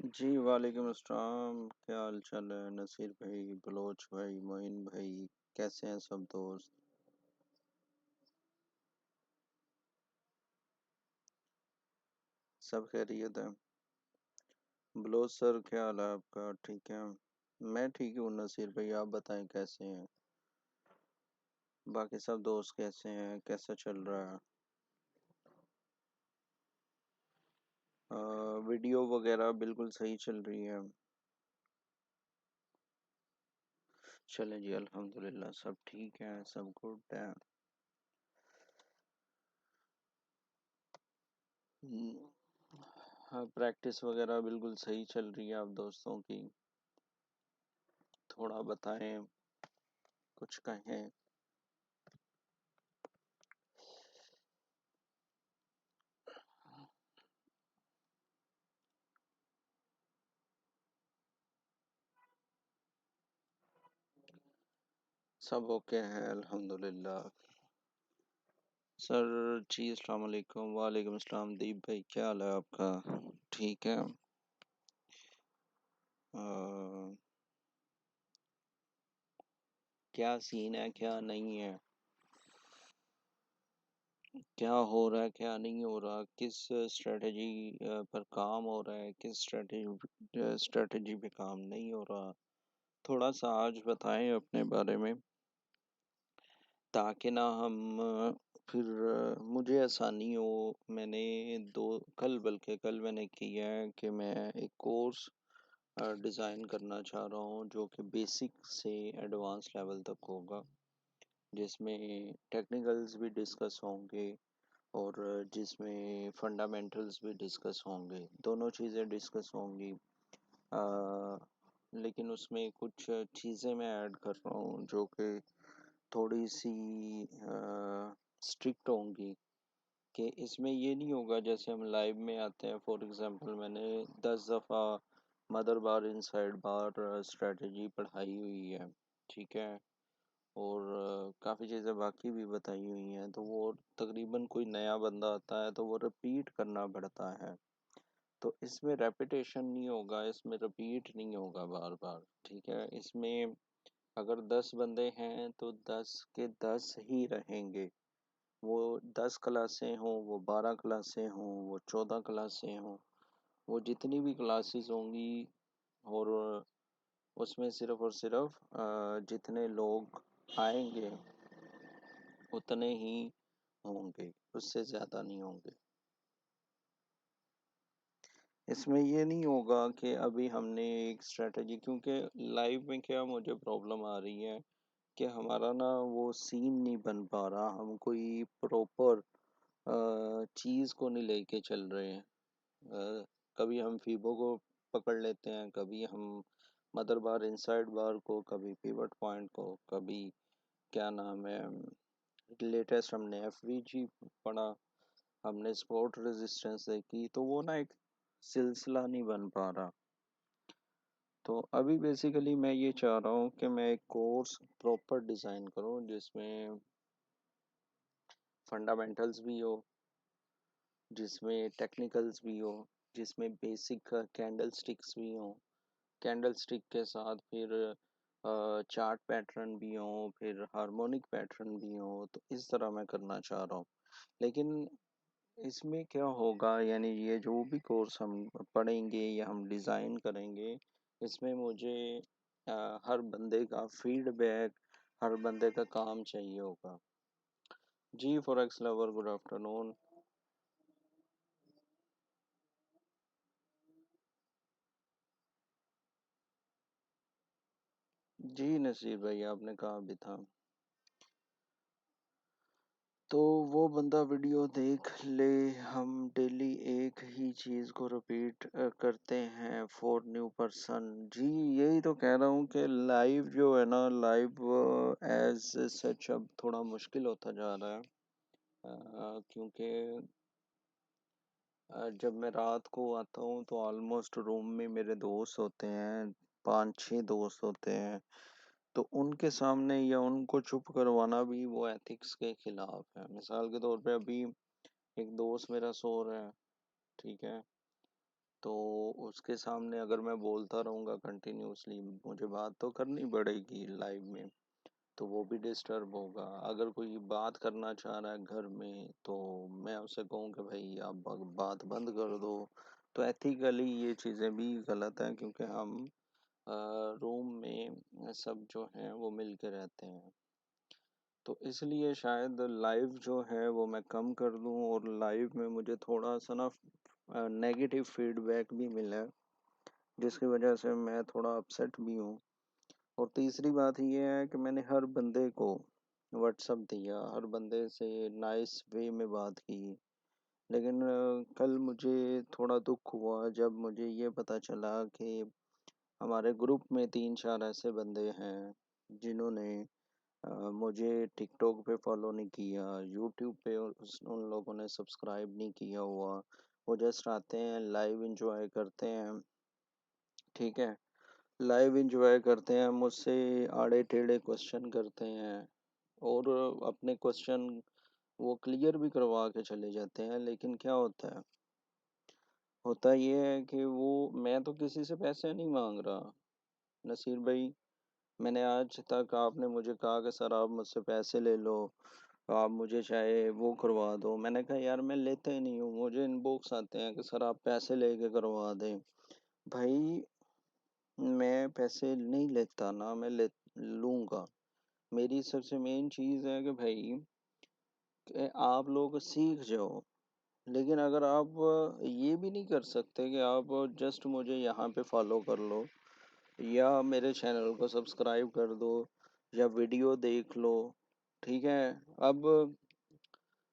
जी, वालेकुम अस्सलाम। क्या हाल चाल है नसीर भाई, बलोच भाई, मोइन भाई? कैसे हैं सब दोस्त? सब खैरियत है? बलोच सर, क्या हाल है आपका? ठीक है? मैं ठीक हूँ नसीर भाई, आप बताएं कैसे हैं? बाकी सब दोस्त कैसे हैं? कैसा चल रहा है? वीडियो वगैरह बिल्कुल सही चल रही है? चलें जी, अल्हम्दुलिल्लाह सब ठीक है, सब गुड है। हम्म, हाँ, प्रैक्टिस वगैरह बिल्कुल सही चल रही है आप दोस्तों की? थोड़ा बताएं, कुछ कहें। सब ओके है अल्हम्दुलिल्लाह। सर जी, अस्सलाम वालेकुम। वालेकुम अस्सलाम। दीप भाई, क्या हाल है आपका? ठीक है? क्या सीन है, क्या नहीं है? क्या हो रहा है, क्या नहीं हो रहा? किस स्ट्रेटजी पर काम हो रहा है, किस स्ट्रेटजी स्ट्रेटजी पे काम नहीं हो रहा? थोड़ा सा आज बताएं अपने बारे में, ताकि ना हम फिर मुझे आसानी हो। मैंने दो कल, बल्कि कल मैंने किया है कि मैं एक कोर्स डिज़ाइन करना चाह रहा हूँ जो कि बेसिक से एडवांस लेवल तक होगा, जिसमें टेक्निकल्स भी डिस्कस होंगे और जिसमें फंडामेंटल्स भी डिस्कस होंगे, दोनों चीज़ें डिस्कस होंगी। लेकिन उसमें कुछ चीज़ें मैं ऐड कर रहा हूँ जो कि थोड़ी सी स्ट्रिक्ट होंगी। कि इसमें ये नहीं होगा जैसे हम लाइव में आते हैं। फॉर एग्जांपल, मैंने 10 दफ़ा मदर बार इनसाइड बार स्ट्रेटजी पढ़ाई हुई है, ठीक है? और काफ़ी चीज़ें बाकी भी बताई हुई हैं, तो वो तकरीबन कोई नया बंदा आता है तो वो रिपीट करना पड़ता है। तो इसमें रेपिटेशन नहीं होगा, इसमें रिपीट नहीं होगा बार बार, ठीक है? इसमें अगर 10 बंदे हैं तो 10 के 10 ही रहेंगे। वो 10 क्लासें हों, वो 12 क्लासें हों, वो 14 क्लासें हों, वो जितनी भी क्लासेस होंगी, और उसमें सिर्फ और सिर्फ जितने लोग आएंगे उतने ही होंगे, उससे ज़्यादा नहीं होंगे। इसमें ये नहीं होगा कि अभी हमने एक स्ट्रेटजी, क्योंकि लाइव में क्या मुझे प्रॉब्लम आ रही है कि हमारा ना वो सीन नहीं बन पा रहा, हम कोई प्रॉपर चीज़ को नहीं लेके चल रहे हैं। कभी हम फीबो को पकड़ लेते हैं, कभी हम मदर बार इनसाइड बार को, कभी पिवट पॉइंट को, कभी क्या नाम है, लेटेस्ट हमने एफवीजी पढ़ा, हमने सपोर्ट रेजिस्टेंस देखी, तो वो ना एक सिलसिला नहीं बन पा रहा। तो अभी बेसिकली मैं ये चाह रहा हूँ कि मैं एक कोर्स प्रॉपर डिज़ाइन करूँ जिसमें फंडामेंटल्स भी हो, जिसमें टेक्निकल्स भी हो, जिसमें बेसिक कैंडल स्टिक्स भी हों, कैंडल स्टिक के साथ फिर चार्ट पैटर्न भी हो, फिर हार्मोनिक पैटर्न भी हो। तो इस तरह मैं करना चाह रहा हूँ। लेकिन इसमें क्या होगा, यानी ये जो भी कोर्स हम पढ़ेंगे या हम डिज़ाइन करेंगे, इसमें मुझे हर बंदे का फीडबैक, हर बंदे का काम चाहिए होगा। जी, फॉरेक्स लवर, गुड आफ्टरनून। जी नसीर भाई, आपने कहा भी था। तो वो बंदा वीडियो देख ले। हम डेली एक ही चीज़ को रिपीट करते हैं फॉर न्यू पर्सन। जी, यही तो कह रहा हूँ कि लाइव जो है ना, लाइव एज सच अब थोड़ा मुश्किल होता जा रहा है। क्योंकि जब मैं रात को आता हूँ तो ऑलमोस्ट रूम में मेरे दोस्त होते हैं, 5-6 दोस्त होते हैं। तो उनके सामने या उनको चुप करवाना भी वो एथिक्स के खिलाफ है। मिसाल के तौर पे अभी एक दोस्त मेरा सो रहा है, ठीक है? तो उसके सामने अगर मैं बोलता रहूँगा कंटिन्यूअसली, मुझे बात तो करनी पड़ेगी लाइव में, तो वो भी डिस्टर्ब होगा। अगर कोई बात करना चाह रहा है घर में, तो मैं उसे कहूँ कि भाई आप बात बंद कर दो। तो एथिकली ये चीज़ें भी गलत हैं, क्योंकि हम रूम में सब जो हैं वो मिल के रहते हैं। तो इसलिए शायद लाइव जो है वो मैं कम कर दूं, और लाइव में मुझे थोड़ा सा ना नेगेटिव फीडबैक भी मिला है, जिसकी वजह से मैं थोड़ा अपसेट भी हूँ। और तीसरी बात ये है कि मैंने हर बंदे को व्हाट्सअप दिया, हर बंदे से नाइस वे में बात की, लेकिन कल मुझे थोड़ा दुख हुआ जब मुझे ये पता चला कि हमारे ग्रुप में 3-4 ऐसे बंदे हैं जिन्होंने मुझे टिकटॉक पे फॉलो नहीं किया, यूट्यूब पे उन लोगों ने सब्सक्राइब नहीं किया हुआ। वो जस्ट आते हैं, लाइव एंजॉय करते हैं, ठीक है, लाइव एंजॉय करते हैं, मुझसे आड़े टेढ़े क्वेश्चन करते हैं, और अपने क्वेश्चन वो क्लियर भी करवा के चले जाते हैं। लेकिन क्या होता ये है कि वो, मैं तो किसी से पैसे नहीं मांग रहा नसीर भाई। मैंने आज तक, आपने मुझे कहा कि सर आप मुझसे पैसे ले लो, आप मुझे चाहे वो करवा दो, मैंने कहा यार मैं लेता ही नहीं हूँ। मुझे इनबॉक्स आते हैं कि सर आप पैसे लेके करवा दें। भाई मैं पैसे नहीं लेता ना, मैं ले लूँगा। मेरी सबसे मेन चीज़ है कि भाई कि आप लोग सीख जाओ। लेकिन अगर आप ये भी नहीं कर सकते कि आप जस्ट मुझे यहाँ पे फॉलो कर लो, या मेरे चैनल को सब्सक्राइब कर दो, या वीडियो देख लो, ठीक है। अब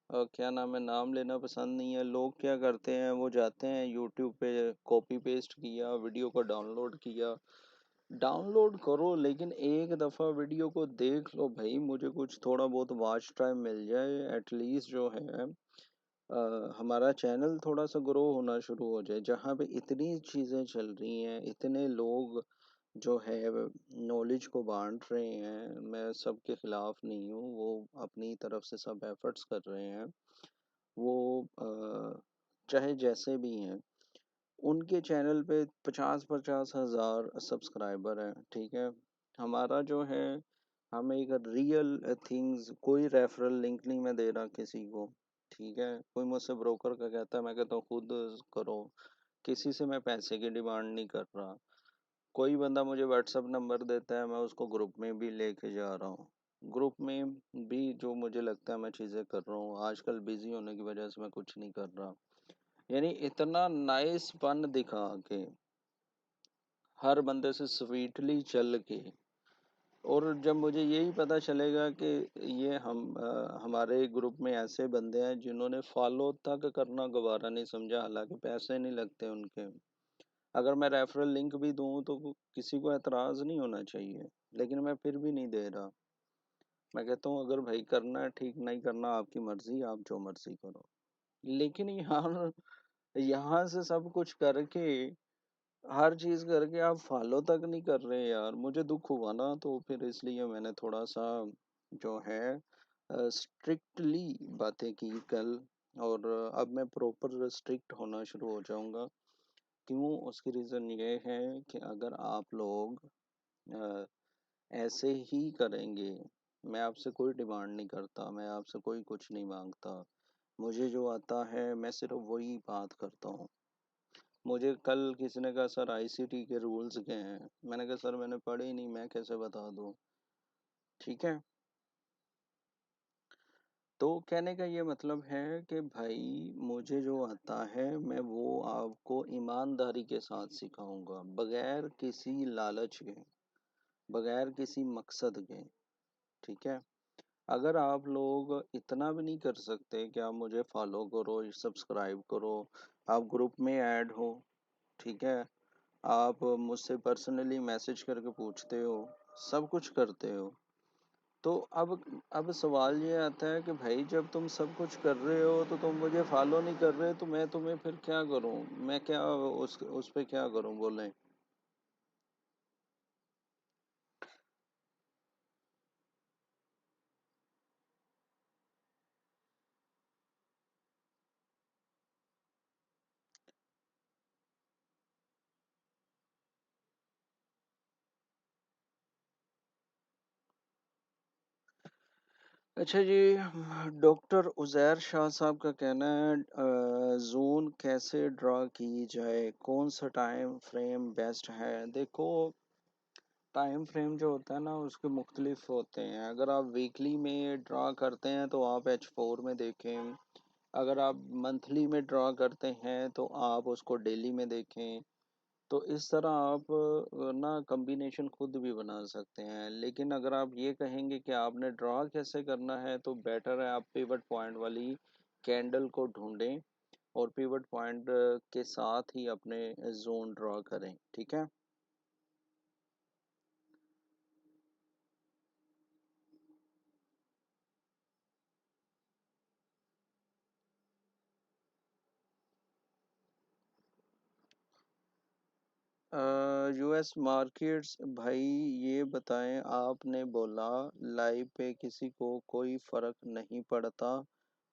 क्या नाम है, नाम लेना पसंद नहीं है। लोग क्या करते हैं, वो जाते हैं यूट्यूब पे, कॉपी पेस्ट किया, वीडियो को डाउनलोड किया। डाउनलोड करो, लेकिन एक दफ़ा वीडियो को देख लो भाई, मुझे कुछ थोड़ा बहुत वॉच टाइम मिल जाए एटलीस्ट, जो है हमारा चैनल थोड़ा सा ग्रो होना शुरू हो जाए। जहाँ पे इतनी चीज़ें चल रही हैं, इतने लोग जो है नॉलेज को बांट रहे हैं, मैं सबके खिलाफ नहीं हूँ, वो अपनी तरफ से सब एफर्ट्स कर रहे हैं। वो चाहे जैसे भी हैं, उनके चैनल पे 50-50 हज़ार सब्सक्राइबर हैं, ठीक है। हमारा जो है, हम एक रियल थिंग्स, कोई रेफरल लिंक नहीं मैं दे रहा किसी को, ठीक है। कोई मुझसे ब्रोकर का कहता है, मैं कहता हूँ खुद करो। किसी से मैं पैसे की डिमांड नहीं कर रहा। कोई बंदा मुझे व्हाट्सअप नंबर देता है, मैं उसको ग्रुप में भी लेके जा रहा हूँ। ग्रुप में भी जो मुझे लगता है मैं चीज़ें कर रहा हूँ। आजकल बिजी होने की वजह से मैं कुछ नहीं कर रहा। यानी इतना नाइस पन दिखा के, हर बंदे से स्वीटली चल के, और जब मुझे यही पता चलेगा कि ये हमारे ग्रुप में ऐसे बंदे हैं जिन्होंने फॉलो तक करना गवारा नहीं समझा, हालांकि पैसे नहीं लगते उनके। अगर मैं रेफरल लिंक भी दूं तो किसी को एतराज़ नहीं होना चाहिए, लेकिन मैं फिर भी नहीं दे रहा। मैं कहता हूँ अगर भाई करना है ठीक, नहीं करना आपकी मर्जी, आप जो मर्जी करो। लेकिन यार यहाँ से सब कुछ करके, हर चीज़ करके आप फॉलो तक नहीं कर रहे यार, मुझे दुख हुआ ना, तो फिर इसलिए मैंने थोड़ा सा जो है स्ट्रिक्टली बातें की कल। और अब मैं प्रॉपर स्ट्रिक्ट होना शुरू हो जाऊंगा। क्यों? उसकी रीज़न ये है कि अगर आप लोग अ, ऐसे ही करेंगे, मैं आपसे कोई डिमांड नहीं करता, मैं आपसे कोई कुछ नहीं मांगता, मुझे जो आता है मैं सिर्फ वही बात करता हूँ। मुझे कल किसी ने कहा सर आईसीटी के रूल्स क्या हैं, मैंने कहा सर मैंने पढ़े ही नहीं, मैं कैसे बता दूँ, ठीक है। तो कहने का ये मतलब है कि भाई मुझे जो आता है मैं वो आपको ईमानदारी के साथ सिखाऊंगा, बगैर किसी लालच के, बगैर किसी मकसद के, ठीक है। अगर आप लोग इतना भी नहीं कर सकते कि आप मुझे फॉलो करो, सब्सक्राइब करो, आप ग्रुप में ऐड हो, ठीक है, आप मुझसे पर्सनली मैसेज करके पूछते हो, सब कुछ करते हो, तो अब सवाल ये आता है कि भाई जब तुम सब कुछ कर रहे हो तो तुम मुझे फॉलो नहीं कर रहे, तो मैं तुम्हें फिर क्या करूं, मैं क्या उस पे क्या करूं, बोलें। अच्छा जी, डॉक्टर उज़ैर शाह साहब का कहना है ज़ोन कैसे ड्रा की जाए, कौन सा टाइम फ्रेम बेस्ट है। देखो, टाइम फ्रेम जो होता है ना उसके मुख्तलिफ होते हैं। अगर आप वीकली में ड्रा करते हैं तो आप H4 में देखें। अगर आप मंथली में ड्रा करते हैं तो आप उसको डेली में देखें। तो इस तरह आप ना कॉम्बिनेशन खुद भी बना सकते हैं। लेकिन अगर आप ये कहेंगे कि आपने ड्रा कैसे करना है तो बेटर है आप पिवट पॉइंट वाली कैंडल को ढूंढें और पिवट पॉइंट के साथ ही अपने जोन ड्रा करें। ठीक है। यूएस मार्केट्स भाई, ये बताएं, आपने बोला लाइव पे किसी को कोई फर्क नहीं पड़ता,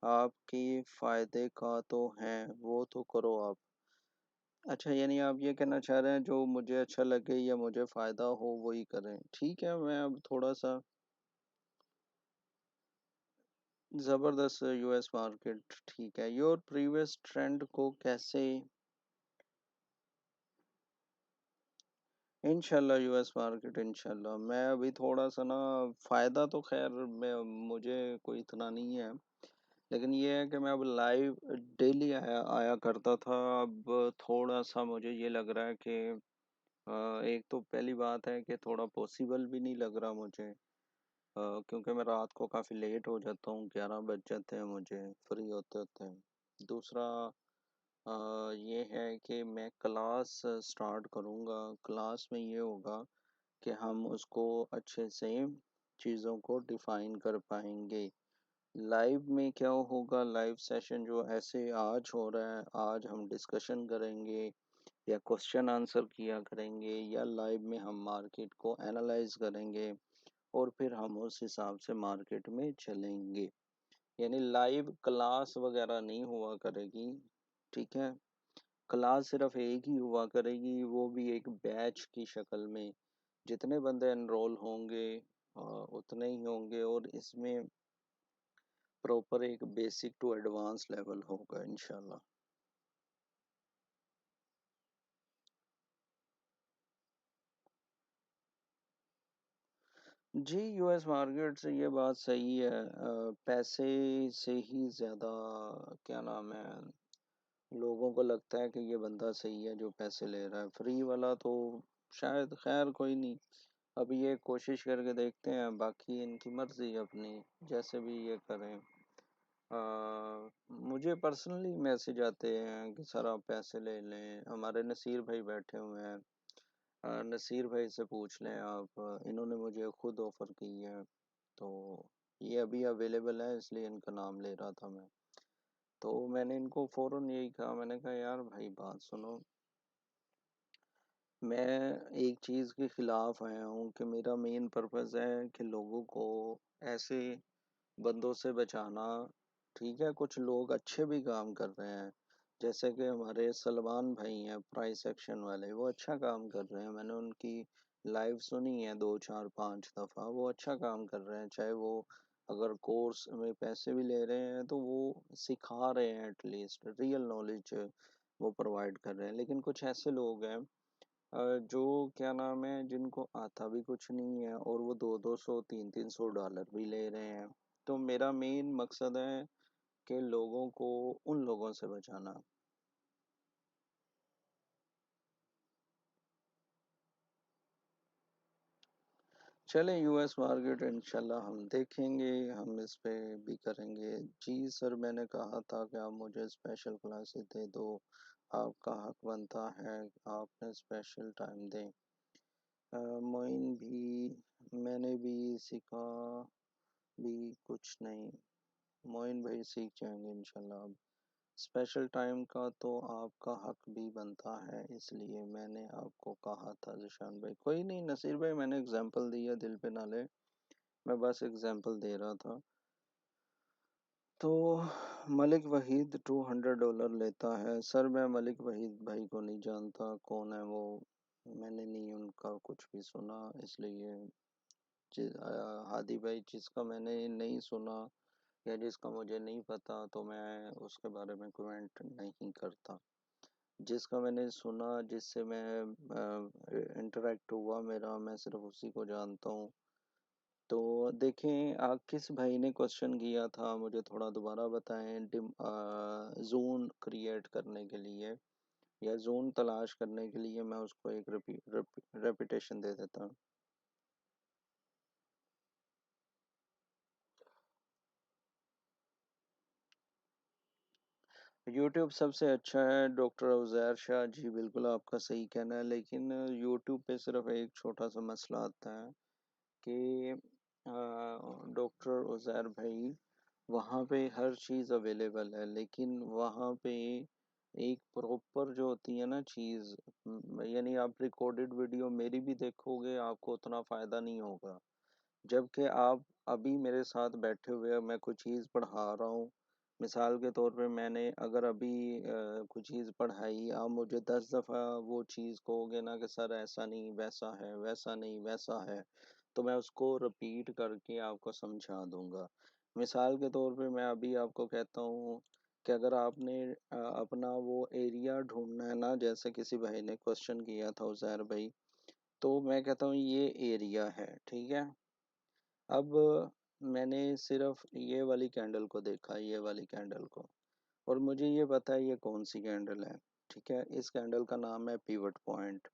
आपके फायदे का तो है वो तो करो आप। अच्छा, यानी आप ये कहना चाह रहे हैं जो मुझे अच्छा लगे या मुझे फ़ायदा हो वही करें। ठीक है, मैं अब थोड़ा सा ज़बरदस्त यूएस मार्केट। ठीक है, योर प्रीवियस ट्रेंड को कैसे। इंशाल्लाह यूएस मार्केट, इंशाल्लाह। मैं अभी थोड़ा सा ना, फ़ायदा तो खैर मैं मुझे कोई इतना नहीं है, लेकिन ये है कि मैं अब लाइव डेली आया आया करता था। अब थोड़ा सा मुझे ये लग रहा है कि एक तो पहली बात है कि थोड़ा पॉसिबल भी नहीं लग रहा मुझे, क्योंकि मैं रात को काफ़ी लेट हो जाता हूँ, 11 बज जाते हैं मुझे फ्री होते होते। दूसरा ये है कि मैं क्लास स्टार्ट करूँगा। क्लास में ये होगा कि हम उसको अच्छे से चीज़ों को डिफाइन कर पाएंगे। लाइव में क्या होगा, लाइव सेशन जो ऐसे आज हो रहा है, आज हम डिस्कशन करेंगे या क्वेश्चन आंसर किया करेंगे या लाइव में हम मार्केट को एनालाइज करेंगे और फिर हम उस हिसाब से मार्केट में चलेंगे। यानी लाइव क्लास वगैरह नहीं हुआ करेगी। ठीक है। क्लास सिर्फ एक ही हुआ करेगी, वो भी एक बैच की शक्ल में। जितने बंदे एनरोल होंगे उतने ही होंगे, और इसमें प्रॉपर एक बेसिक टू एडवांस लेवल होगा इंशाल्लाह। जी, यूएस मार्केट से ये बात सही है। पैसे से ही ज़्यादा क्या नाम है, लोगों को लगता है कि ये बंदा सही है जो पैसे ले रहा है। फ्री वाला तो शायद खैर कोई नहीं। अब ये कोशिश करके देखते हैं, बाकी इनकी मर्जी है अपनी, जैसे भी ये करें। मुझे पर्सनली मैसेज आते हैं कि सर आप पैसे ले लें। हमारे नसीर भाई बैठे हुए हैं, नसीर भाई से पूछ लें आप, इन्होंने मुझे खुद ऑफ़र की है। तो ये अभी अवेलेबल है, इसलिए इनका नाम ले रहा था मैं। तो मैंने इनको फ़ौरन यही कहा, मैंने कहा यार भाई बात सुनो, मैं एक चीज़ के खिलाफ आया हूँ कि मेरा मेन पर्पज़ है कि लोगों को ऐसे बंदों से बचाना। ठीक है, कुछ लोग अच्छे भी काम कर रहे हैं, जैसे कि हमारे सलमान भाई हैं प्राइस एक्शन वाले, वो अच्छा काम कर रहे हैं। मैंने उनकी लाइव सुनी है 2 4 5 दफ़ा, वो अच्छा काम कर रहे हैं। चाहे वो अगर कोर्स में पैसे भी ले रहे हैं तो वो सिखा रहे हैं, एटलीस्ट रियल नॉलेज वो प्रोवाइड कर रहे हैं। लेकिन कुछ ऐसे लोग हैं जो क्या नाम है, जिनको आता भी कुछ नहीं है और वो 200 200 300 300 डॉलर भी ले रहे हैं। तो मेरा मेन मकसद है कि लोगों को उन लोगों से बचाना। चलें, यूएस मार्केट इंशाल्लाह हम देखेंगे, हम इस पे भी करेंगे। जी सर, मैंने कहा था कि आप मुझे स्पेशल क्लासेस दे दो, आपका हक बनता है, आपने स्पेशल टाइम दें। मोइन भी, मैंने भी सीखा भी कुछ नहीं। मोइन भाई सीख जाएंगे इंशाल्लाह। अब स्पेशल टाइम का तो आपका हक भी बनता है, इसलिए मैंने आपको कहा था। जिशान भाई, कोई नहीं नसीर भाई, मैंने एग्जांपल दिया, दिल पे ना ले, मैं बस एग्जांपल दे रहा था। तो मलिक वहीद $200 लेता है। सर मैं मलिक वहीद भाई को नहीं जानता, कौन है वो, मैंने नहीं उनका कुछ भी सुना, इसलिए हादी भाई, जिसका मैंने नहीं सुना या जिसका मुझे नहीं पता तो मैं उसके बारे में कमेंट नहीं करता। जिसका मैंने सुना, जिससे मैं इंटरेक्ट हुआ मेरा, मैं सिर्फ उसी को जानता हूँ। तो देखें, किस भाई ने क्वेश्चन किया था मुझे थोड़ा दोबारा बताएं। जोन क्रिएट करने के लिए या जोन तलाश करने के लिए मैं उसको एक रेपिटेशन दे देता हूँ। यूट्यूब सबसे अच्छा है डॉक्टर उज़ैर शाह जी, बिल्कुल आपका सही कहना है, लेकिन यूट्यूब पे सिर्फ एक छोटा सा मसला आता है कि डॉक्टर उज़ैर भाई, वहाँ पे हर चीज़ अवेलेबल है, लेकिन वहाँ पे एक प्रॉपर जो होती है ना चीज़, यानी आप रिकॉर्डेड वीडियो मेरी भी देखोगे आपको उतना फ़ायदा नहीं होगा। जबकि आप अभी मेरे साथ बैठे हुए हैं, मैं कुछ चीज़ पढ़ा रहा हूँ। मिसाल के तौर पे मैंने अगर अभी कुछ चीज़ पढ़ाई, आप मुझे 10 दफ़ा वो चीज़ कहोगे ना कि सर ऐसा नहीं वैसा है, वैसा नहीं वैसा है, तो मैं उसको रिपीट करके आपको समझा दूँगा। मिसाल के तौर पे मैं अभी आपको कहता हूँ कि अगर आपने अपना वो एरिया ढूँढना है ना, जैसे किसी भाई ने क्वेश्चन किया था उज़ैर भाई, तो मैं कहता हूँ ये एरिया है, ठीक है? अब मैंने सिर्फ ये वाली कैंडल को देखा, ये वाली कैंडल को, और मुझे ये पता है ये कौन सी कैंडल है, ठीक है? इस कैंडल का नाम है पिवट पॉइंट।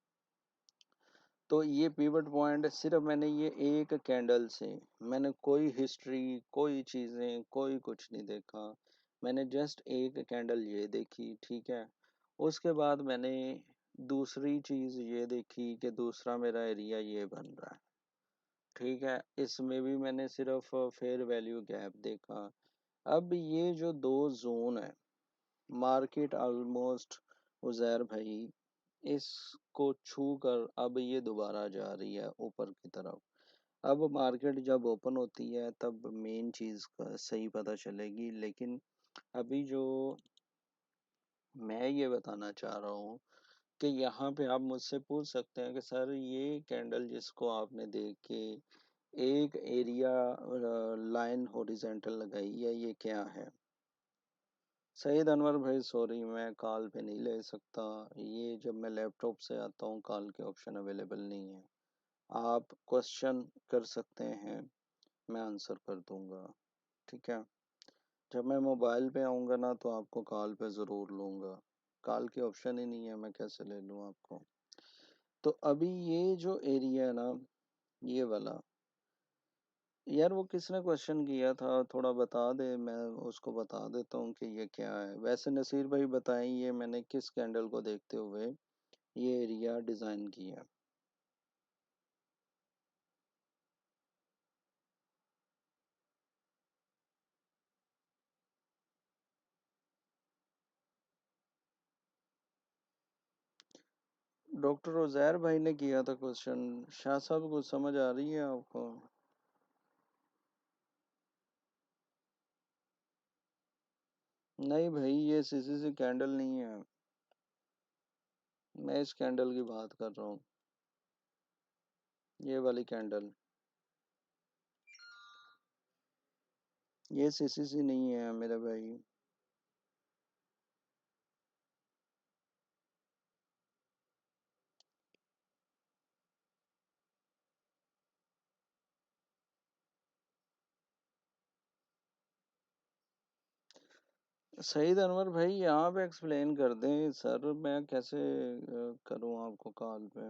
तो ये पिवट पॉइंट सिर्फ मैंने ये एक कैंडल से, मैंने कोई हिस्ट्री, कोई चीज़ें, कोई कुछ नहीं देखा। मैंने जस्ट एक कैंडल ये देखी, ठीक है? उसके बाद मैंने दूसरी चीज़ ये देखी कि दूसरा मेरा एरिया ये बन रहा है, ठीक है? इसमें भी मैंने सिर्फ फेयर वैल्यू गैप देखा। अब ये जो दो जोन है, मार्केट ऑलमोस्ट उज़ैर भाई इसको छू कर अब ये दोबारा जा रही है ऊपर की तरफ। अब मार्केट जब ओपन होती है तब मेन चीज़ का सही पता चलेगी, लेकिन अभी जो मैं ये बताना चाह रहा हूँ कि यहाँ पे आप मुझसे पूछ सकते हैं कि सर ये कैंडल जिसको आपने देख के एक एरिया लाइन हॉरिजेंटल लगाई है, ये क्या है? सईद अनवर भाई सॉरी, मैं कॉल पे नहीं ले सकता। ये जब मैं लैपटॉप से आता हूँ कॉल के ऑप्शन अवेलेबल नहीं है। आप क्वेश्चन कर सकते हैं, मैं आंसर कर दूंगा, ठीक है? जब मैं मोबाइल पे आऊँगा ना तो आपको कॉल पे ज़रूर लूँगा। कॉल के ऑप्शन ही नहीं है, मैं कैसे ले लूँ आपको? तो अभी ये जो एरिया है ना, ये वाला, यार वो किसने क्वेश्चन किया था थोड़ा बता दे, मैं उसको बता देता हूँ कि ये क्या है। वैसे नसीर भाई बताएं, ये मैंने किस कैंडल को देखते हुए ये एरिया डिज़ाइन किया? डॉक्टर उज़ैर भाई ने किया था क्वेश्चन। शाह साहब कुछ समझ आ रही है आपको? नहीं भाई, ये सीसीसी कैंडल नहीं है, मैं इस कैंडल की बात कर रहा हूँ, ये वाली कैंडल। ये सीसीसी नहीं है मेरे भाई। सईद अनवर भाई यहाँ पे एक्सप्लेन कर दें सर, मैं कैसे करूँ आपको कॉल पे?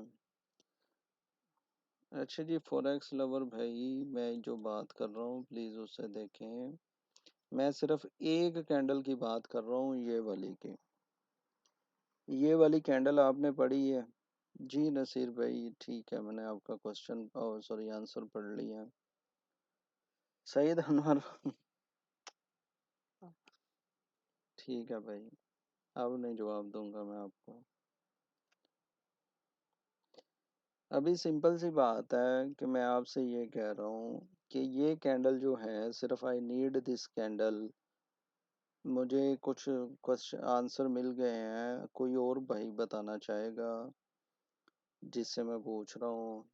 अच्छा जी, फॉरेक्स लवर भाई, मैं जो बात कर रहा हूँ प्लीज़ उसे देखें। मैं सिर्फ एक कैंडल की बात कर रहा हूँ, ये वाली की। ये वाली कैंडल आपने पढ़ी है? जी नसीर भाई, ठीक है, मैंने आपका क्वेश्चन सॉरी आंसर पढ़ लिया। सईद अनवर ठीक है भाई, अब नहीं जवाब दूंगा मैं आपको। अभी सिंपल सी बात है कि मैं आपसे ये कह रहा हूँ कि ये कैंडल जो है, सिर्फ आई नीड दिस कैंडल। मुझे कुछ क्वेश्चन आंसर मिल गए हैं, कोई और भाई बताना चाहेगा जिससे मैं पूछ रहा हूँ?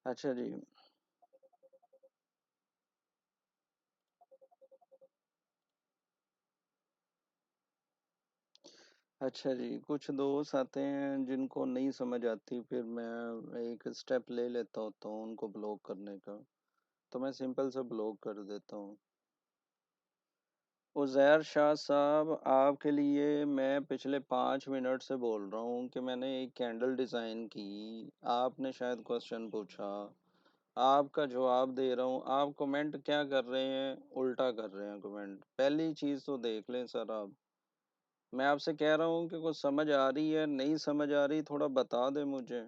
अच्छा जी। अच्छा जी, कुछ दोस्त आते हैं जिनको नहीं समझ आती, फिर मैं एक स्टेप ले लेता होता हूँ उनको ब्लॉक करने का। तो मैं सिंपल से ब्लॉक कर देता हूँ। उज़ैर शाह साहब, आपके लिए मैं पिछले 5 मिनट से बोल रहा हूँ कि मैंने एक कैंडल डिज़ाइन की। आपने शायद क्वेश्चन पूछा, आपका जवाब दे रहा हूँ। आप कमेंट क्या कर रहे हैं? उल्टा कर रहे हैं कमेंट। पहली चीज़ तो देख लें सर आप। मैं आपसे कह रहा हूँ कि कुछ समझ आ रही है, नहीं समझ आ रही, थोड़ा बता दें मुझे।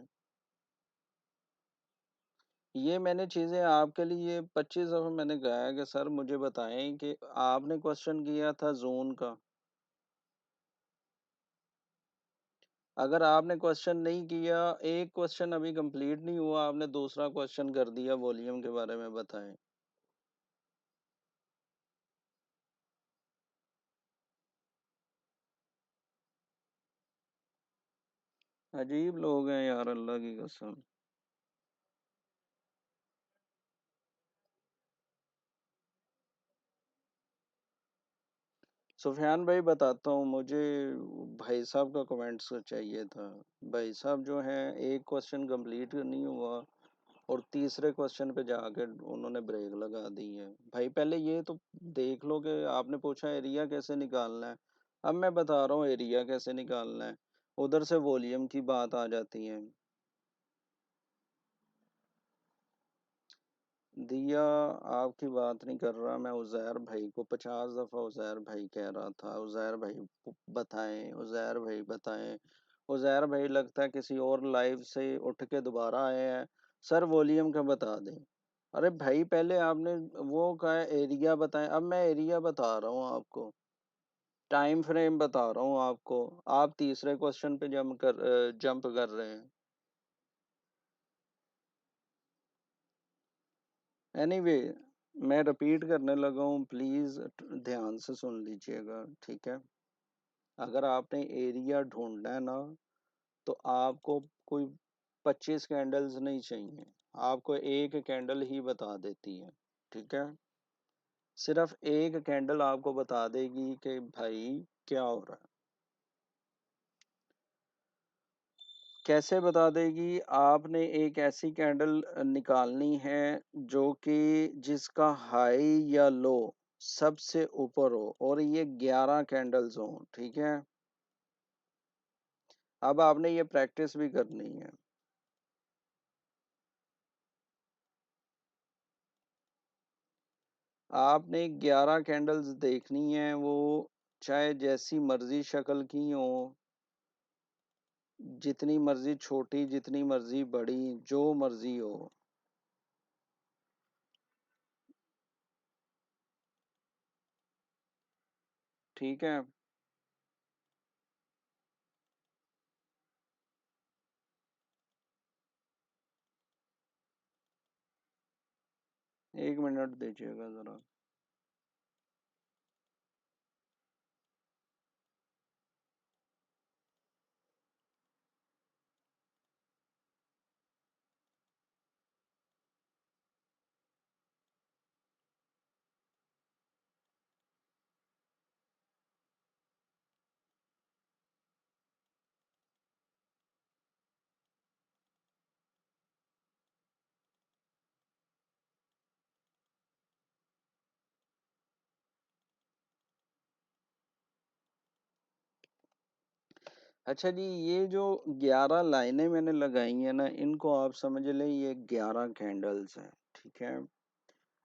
ये मैंने चीज़ें आपके लिए 25 दफ़ा मैंने कहा है कि सर मुझे बताएं कि आपने क्वेश्चन किया था ज़ोन का। अगर आपने क्वेश्चन नहीं किया, एक क्वेश्चन अभी कंप्लीट नहीं हुआ, आपने दूसरा क्वेश्चन कर दिया वॉल्यूम के बारे में, बताएं। अजीब लोग हैं यार, अल्लाह की कसम। सुफियान भाई बताता हूँ, मुझे भाई साहब का कमेंट्स चाहिए था। भाई साहब जो हैं, एक क्वेश्चन कंप्लीट नहीं हुआ और तीसरे क्वेश्चन पे जाके उन्होंने ब्रेक लगा दी है। भाई पहले ये तो देख लो कि आपने पूछा एरिया कैसे निकालना है। अब मैं बता रहा हूँ एरिया कैसे निकालना है। उधर से वॉल्यूम की बात आ जाती है। दिया, आपकी बात नहीं कर रहा मैं। उज़ैर भाई को 50 दफ़ा उज़ैर भाई कह रहा था, उज़ैर भाई बताएं, उज़ैर भाई बताएं। उज़ैर भाई लगता है किसी और लाइव से उठ के दोबारा आए हैं। सर वॉल्यूम का बता दें। अरे भाई पहले आपने वो कहा है एरिया बताएं, अब मैं एरिया बता रहा हूँ आपको। टाइम फ्रेम बता रहा हूँ आपको। आप तीसरे क्वेश्चन पे जंप कर रहे हैं। एनीवे, मैं रिपीट करने लगा हूँ, प्लीज ध्यान से सुन लीजिएगा, ठीक है। अगर आपने एरिया ढूंढना है ना, तो आपको कोई 25 कैंडल्स नहीं चाहिए। आपको एक कैंडल ही बता देती है, ठीक है। सिर्फ एक कैंडल आपको बता देगी कि भाई क्या हो रहा है। कैसे बता देगी? आपने एक ऐसी कैंडल निकालनी है जो कि जिसका हाई या लो सबसे ऊपर हो, और ये 11 कैंडल्स हो, ठीक है। अब आपने ये प्रैक्टिस भी करनी है। आपने 11 कैंडल्स देखनी है, वो चाहे जैसी मर्जी शक्ल की हो, जितनी मर्जी छोटी, जितनी मर्जी बड़ी, जो मर्जी हो, ठीक है। 1 मिनट दीजिएगा जरा। अच्छा जी, ये जो 11 लाइनें मैंने लगाई हैं ना, इनको आप समझ लें ये 11 कैंडल्स हैं, ठीक है।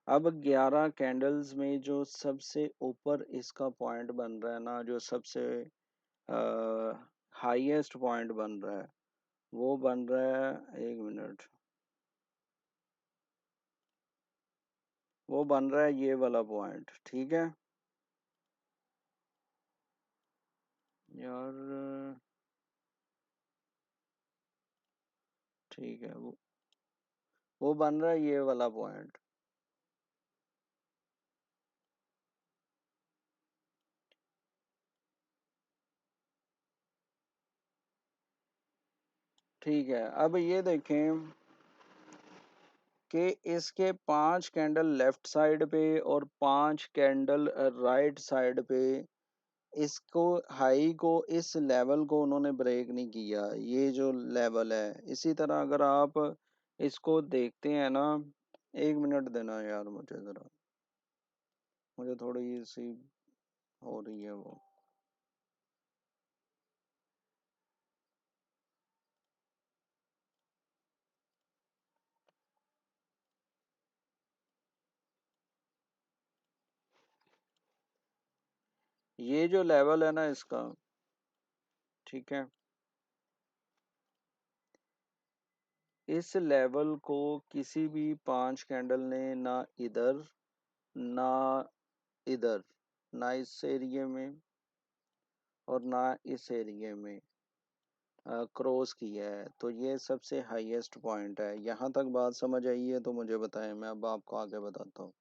अब 11 कैंडल्स में जो सबसे ऊपर इसका पॉइंट बन रहा है ना, जो सबसे हाईएस्ट पॉइंट बन रहा है, वो बन रहा है, 1 मिनट, वो बन रहा है ये वाला पॉइंट, ठीक है। यार ठीक है, वो बन रहा है ये वाला पॉइंट, ठीक है। अब ये देखें, कि इसके 5 कैंडल लेफ्ट साइड पे और 5 कैंडल राइट साइड पे इसको हाई को इस लेवल को उन्होंने ब्रेक नहीं किया, ये जो लेवल है। इसी तरह अगर आप इसको देखते हैं ना, 1 मिनट देना यार मुझे ज़रा, मुझे थोड़ी सी हो रही है वो। ये जो लेवल है ना इसका, ठीक है, इस लेवल को किसी भी 5 कैंडल ने ना इधर ना इधर, ना इस एरिया में और ना इस एरिया में क्रॉस किया है। तो ये सबसे हाईएस्ट पॉइंट है। यहाँ तक बात समझ आई है तो मुझे बताएं, मैं अब आपको आगे बताता हूँ।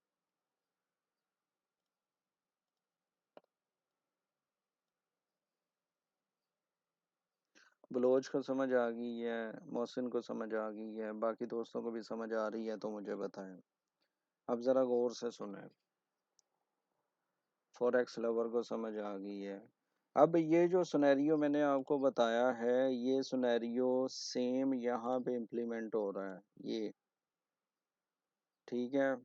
बलोच को समझ आ गई है, मोहसिन को समझ आ गई है, बाकी दोस्तों को भी समझ आ रही है तो मुझे बताएं। अब ज़रा गौर से सुने, फॉरेक्स लवर को समझ आ गई है। अब ये जो सिनेरियो मैंने आपको बताया है, ये सिनेरियो सेम यहाँ पे इम्प्लीमेंट हो रहा है, ये ठीक है।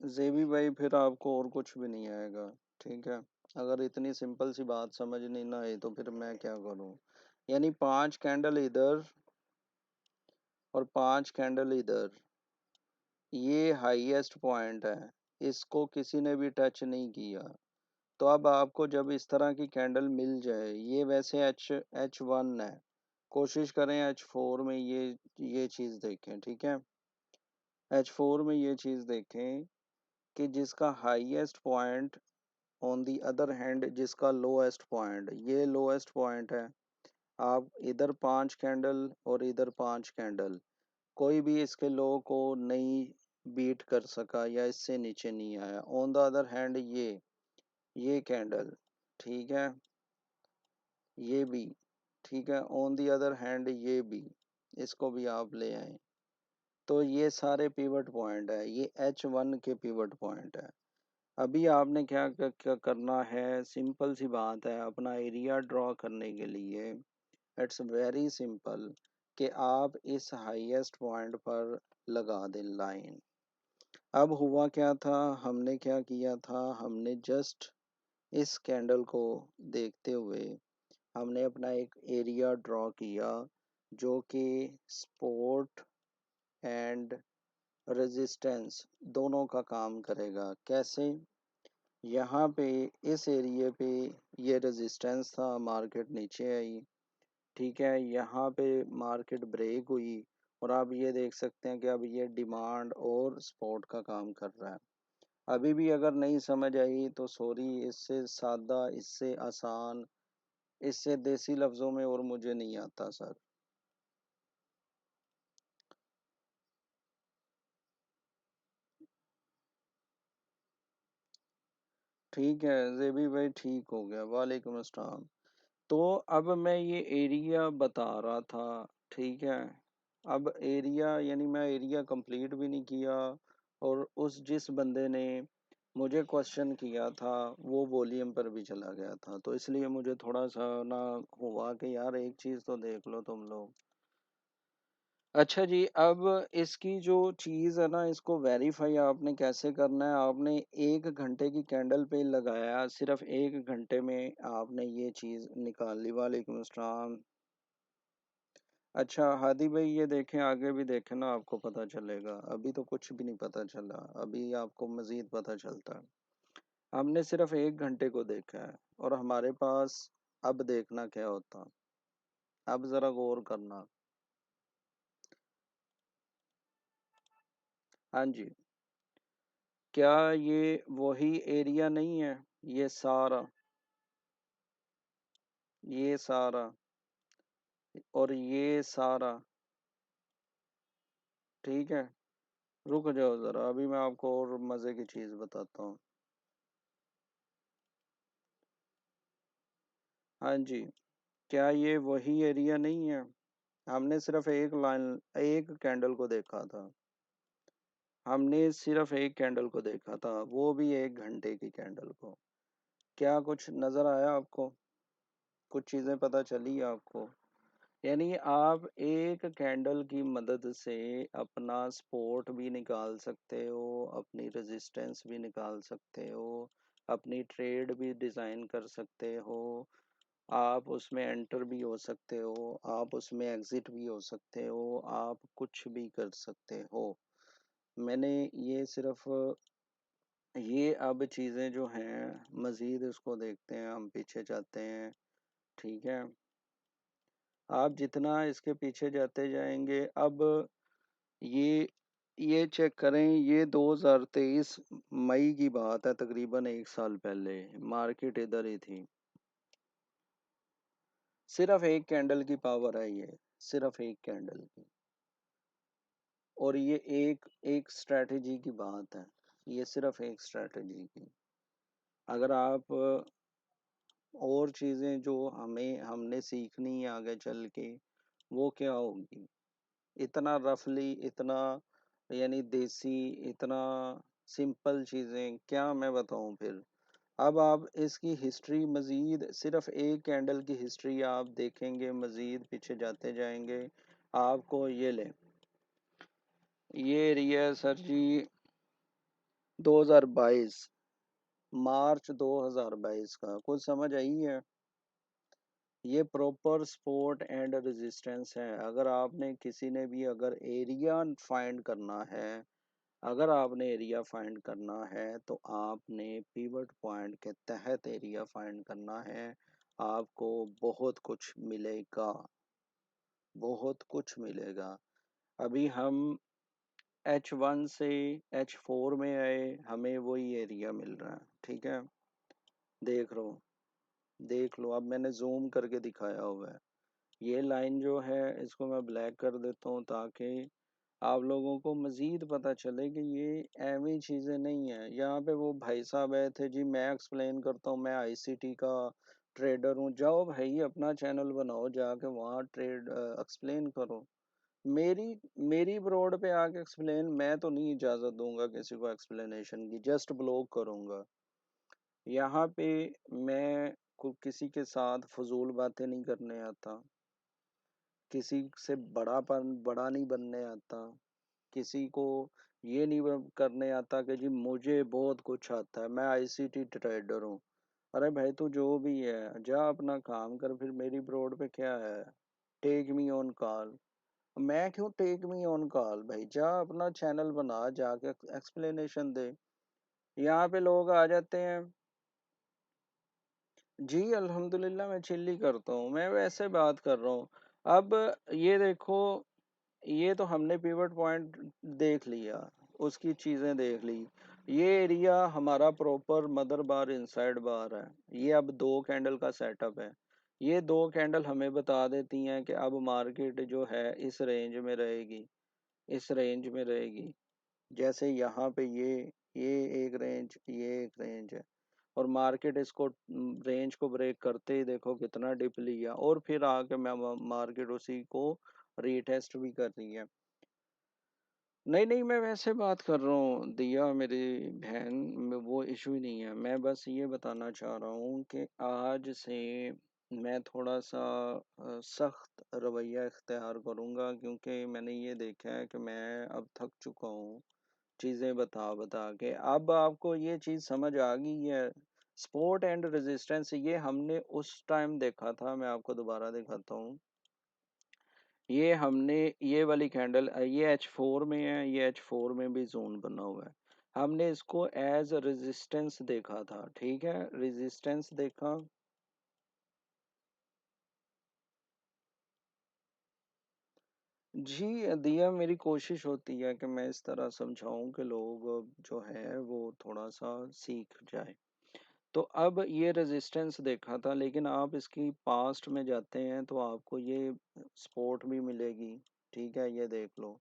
जेबी भाई फिर आपको और कुछ भी नहीं आएगा, ठीक है। अगर इतनी सिंपल सी बात समझ नहीं ना आई तो फिर मैं क्या करूं। यानी 5 कैंडल इधर और 5 कैंडल इधर, ये हाईएस्ट पॉइंट है, इसको किसी ने भी टच नहीं किया। तो अब आपको जब इस तरह की कैंडल मिल जाए, ये वैसे H1 है, कोशिश करें H4 में ये चीज़ देखें, ठीक है। H4 में ये चीज़ देखें कि जिसका highest point on the other hand जिसका लोएस्ट पॉइंट, ये लोएस्ट पॉइंट है। आप इधर 5 कैंडल और इधर 5 कैंडल, कोई भी इसके लो को नहीं बीट कर सका या इससे नीचे नहीं आया। ऑन द अदर हैंड ये कैंडल, ठीक है, ये भी, ठीक है, ऑन दी अदर हैंड ये भी, इसको भी आप ले आए। तो ये सारे पिवट पॉइंट है, ये H1 के पिवट पॉइंट है। अभी आपने क्या करना है, सिंपल सी बात है, अपना एरिया ड्रॉ करने के लिए इट्स वेरी सिंपल कि आप इस हाईएस्ट पॉइंट पर लगा दें लाइन। अब हुआ क्या था, हमने क्या किया था, हमने जस्ट इस कैंडल को देखते हुए हमने अपना एक एरिया ड्रॉ किया जो कि सपोर्ट एंड रेजिस्टेंस दोनों का काम करेगा। कैसे, यहाँ पे इस एरिया पे ये रेजिस्टेंस था, मार्केट नीचे आई, ठीक है, यहाँ पे मार्केट ब्रेक हुई और आप ये देख सकते हैं कि अब ये डिमांड और सपोर्ट का काम कर रहा है। अभी भी अगर नहीं समझ आई तो सॉरी, इससे सादा, इससे आसान, इससे देसी लफ्ज़ों में और मुझे नहीं आता सर। ठीक है जेबी भाई, ठीक हो गया, वालेकुम अस्सलाम। तो अब मैं ये एरिया बता रहा था, ठीक है। अब एरिया यानी मैं एरिया कंप्लीट भी नहीं किया और उस जिस बंदे ने मुझे क्वेश्चन किया था वो वॉल्यूम पर भी चला गया था, तो इसलिए मुझे थोड़ा सा ना हुआ कि यार एक चीज़ तो देख लो तुम लोग। अच्छा जी, अब इसकी जो चीज़ है ना, इसको वेरीफाई आपने कैसे करना है, आपने 1 घंटे की कैंडल पे लगाया, सिर्फ 1 घंटे में आपने ये चीज़ निकाल ली। वालेकुम अस्सलाम। अच्छा हादी भाई, ये देखें, आगे भी देखें ना, आपको पता चलेगा। अभी तो कुछ भी नहीं पता चला, अभी आपको मज़ीद पता चलता है। हमने सिर्फ 1 घंटे को देखा है और हमारे पास अब देखना क्या होता। अब ज़रा गौर करना। हाँ जी, क्या ये वही एरिया नहीं है, ये सारा, ये सारा और ये सारा, ठीक है। रुक जाओ ज़रा, अभी मैं आपको और मज़े की चीज़ बताता हूँ। हाँ जी, क्या ये वही एरिया नहीं है? हमने सिर्फ एक लाइन, एक कैंडल को देखा था। हमने सिर्फ एक कैंडल को देखा था, वो भी 1 घंटे की कैंडल को। क्या कुछ नजर आया आपको? कुछ चीजें पता चली आपको? यानी आप एक कैंडल की मदद से अपना सपोर्ट भी निकाल सकते हो, अपनी रेजिस्टेंस भी निकाल सकते हो, अपनी ट्रेड भी डिजाइन कर सकते हो, आप उसमें एंटर भी हो सकते हो, आप उसमें एग्जिट भी हो सकते हो, आप कुछ भी कर सकते हो। मैंने ये सिर्फ ये अब चीज़ें जो हैं मज़ीद इसको देखते हैं, हम पीछे जाते हैं। ठीक है, आप जितना इसके पीछे जाते जाएंगे, अब ये ये चेक करें, ये 2023 मई की बात है, तकरीबन 1 साल पहले मार्केट इधर ही थी। सिर्फ एक कैंडल की पावर है ये, सिर्फ एक कैंडल की। और ये एक एक स्ट्रैटेजी की बात है, ये सिर्फ एक स्ट्रैटेजी की। अगर आप और चीज़ें जो हमें हमने सीखनी है आगे चल के, वो क्या होगी? इतना रफली, इतना यानी देसी, इतना सिंपल चीज़ें क्या मैं बताऊं फिर। अब आप इसकी हिस्ट्री मज़ीद, सिर्फ एक कैंडल की हिस्ट्री आप देखेंगे, मज़ीद पीछे जाते जाएंगे, आपको ये लें, ये एरिया सर जी 2022, मार्च 2022 का, कुछ समझ आई है? ये प्रॉपर सपोर्ट एंड रेजिस्टेंस है। अगर आपने किसी ने भी अगर एरिया फाइंड करना है, अगर आपने एरिया फाइंड करना है तो आपने पिवट पॉइंट के तहत एरिया फाइंड करना है। आपको बहुत कुछ मिलेगा, बहुत कुछ मिलेगा। अभी हम H1 से H4 में आए, हमें वही एरिया मिल रहा है। ठीक है, देख लो, देख लो, अब मैंने जूम करके दिखाया हुआ है। ये लाइन जो है इसको मैं ब्लैक कर देता हूँ ताकि आप लोगों को मज़ीद पता चले कि ये एवं चीज़ें नहीं है। यहाँ पे वो भाई साहब आए थे जी, मैं एक्सप्लेन करता हूँ, मैं आईसीटी का ट्रेडर हूँ। जाओ भाई अपना चैनल बनाओ, जाके वहाँ ट्रेड एक्सप्लेन करो। मेरी मेरी ब्रॉड पे आके एक्सप्लेन, मैं तो नहीं इजाज़त दूंगा किसी को एक्सप्लेनेशन की, जस्ट ब्लॉक करूँगा। यहाँ पे मैं किसी के साथ फजूल बातें नहीं करने आता, किसी से बड़ा नहीं बनने आता, किसी को ये नहीं करने आता कि जी मुझे बहुत कुछ आता है, मैं आईसीटी ट्रेडर हूँ। अरे भाई तू जो भी है जा अपना काम कर, फिर मेरी ब्रॉड पे क्या है? Take me on call. मैं क्यों टेक मी ऑन कॉल भाई, जा अपना चैनल बना, जाके एक्सप्लेनेशन दे। यहाँ पे लोग आ जाते हैं जी, अल्हम्दुलिल्लाह मैं चिल्ली करता हूँ, मैं वैसे बात कर रहा हूँ। अब ये देखो, ये तो हमने पिवट पॉइंट देख लिया, उसकी चीज़ें देख ली। ये एरिया हमारा प्रॉपर मदर बार इनसाइड बार है। ये अब 2 कैंडल का सेटअप है। ये 2 कैंडल हमें बता देती हैं कि अब मार्केट जो है इस रेंज में रहेगी, इस रेंज में रहेगी। जैसे यहाँ पे ये एक रेंज, ये एक रेंज है, और मार्केट इसको रेंज को ब्रेक करते ही देखो कितना डिप लिया, और फिर आके मैं मार्केट उसी को रीटेस्ट भी कर रही है। नहीं नहीं, मैं वैसे बात कर रहा हूँ दिया मेरी बहन, वो इशू ही नहीं है। मैं बस ये बताना चाह रहा हूँ कि आज से मैं थोड़ा सा सख्त रवैया इख्तियार करूँगा, क्योंकि मैंने ये देखा है कि मैं अब थक चुका हूँ चीज़ें बता बता के। अब आपको ये चीज़ समझ आ गई है, सपोर्ट एंड रेजिस्टेंस ये हमने उस टाइम देखा था। मैं आपको दोबारा दिखाता हूँ, ये हमने ये वाली कैंडल, ये H4 में है, ये H4 में भी जोन बना हुआ है। हमने इसको एज रेजिस्टेंस देखा था। ठीक है, रेजिस्टेंस देखा। जी दिया, मेरी कोशिश होती है कि मैं इस तरह समझाऊं कि लोग जो है वो थोड़ा सा सीख जाए। तो अब ये रेजिस्टेंस देखा था, लेकिन आप इसकी पास्ट में जाते हैं तो आपको ये सपोर्ट भी मिलेगी। ठीक है, ये देख लो,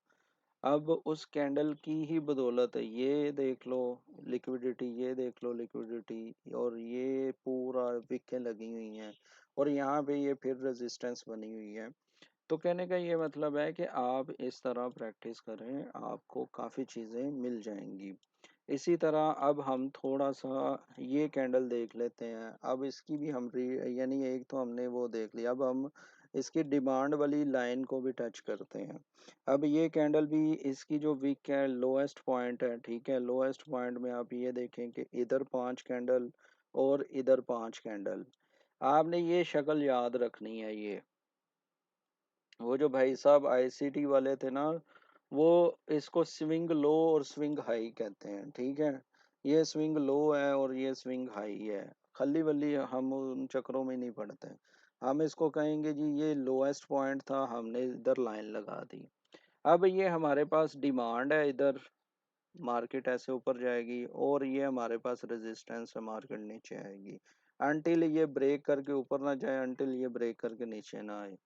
अब उस कैंडल की ही बदौलत है, ये देख लो लिक्विडिटी, ये देख लो लिक्विडिटी, और ये पूरा विकें लगी हुई हैं। और यहाँ पे ये फिर रेजिस्टेंस बनी हुई है। तो कहने का ये मतलब है कि आप इस तरह प्रैक्टिस करें, आपको काफ़ी चीज़ें मिल जाएंगी। इसी तरह अब हम थोड़ा सा ये कैंडल देख लेते हैं। अब इसकी भी हम यानी एक तो हमने वो देख लिया, अब हम इसकी डिमांड वाली लाइन को भी टच करते हैं। अब ये कैंडल भी इसकी जो वीक है, लोएस्ट पॉइंट है, ठीक है, लोएस्ट पॉइंट में आप ये देखें कि इधर 5 कैंडल और इधर 5 कैंडल। आपने ये शक्ल याद रखनी है। ये वो जो भाई साहब आईसीटी वाले थे ना, वो इसको स्विंग लो और स्विंग हाई कहते हैं, ठीक है। ये स्विंग लो है और ये स्विंग हाई है। खली वली हम उन चक्रों में नहीं पड़ते। हम इसको कहेंगे जी ये लोएस्ट पॉइंट था, हमने इधर लाइन लगा दी। अब ये हमारे पास डिमांड है, इधर मार्केट ऐसे ऊपर जाएगी, और ये हमारे पास रेजिस्टेंस है, मार्केट नीचे आएगी। अनटिल ये ब्रेक करके ऊपर ना जाए, अनटिल ये ब्रेक करके नीचे ना आए।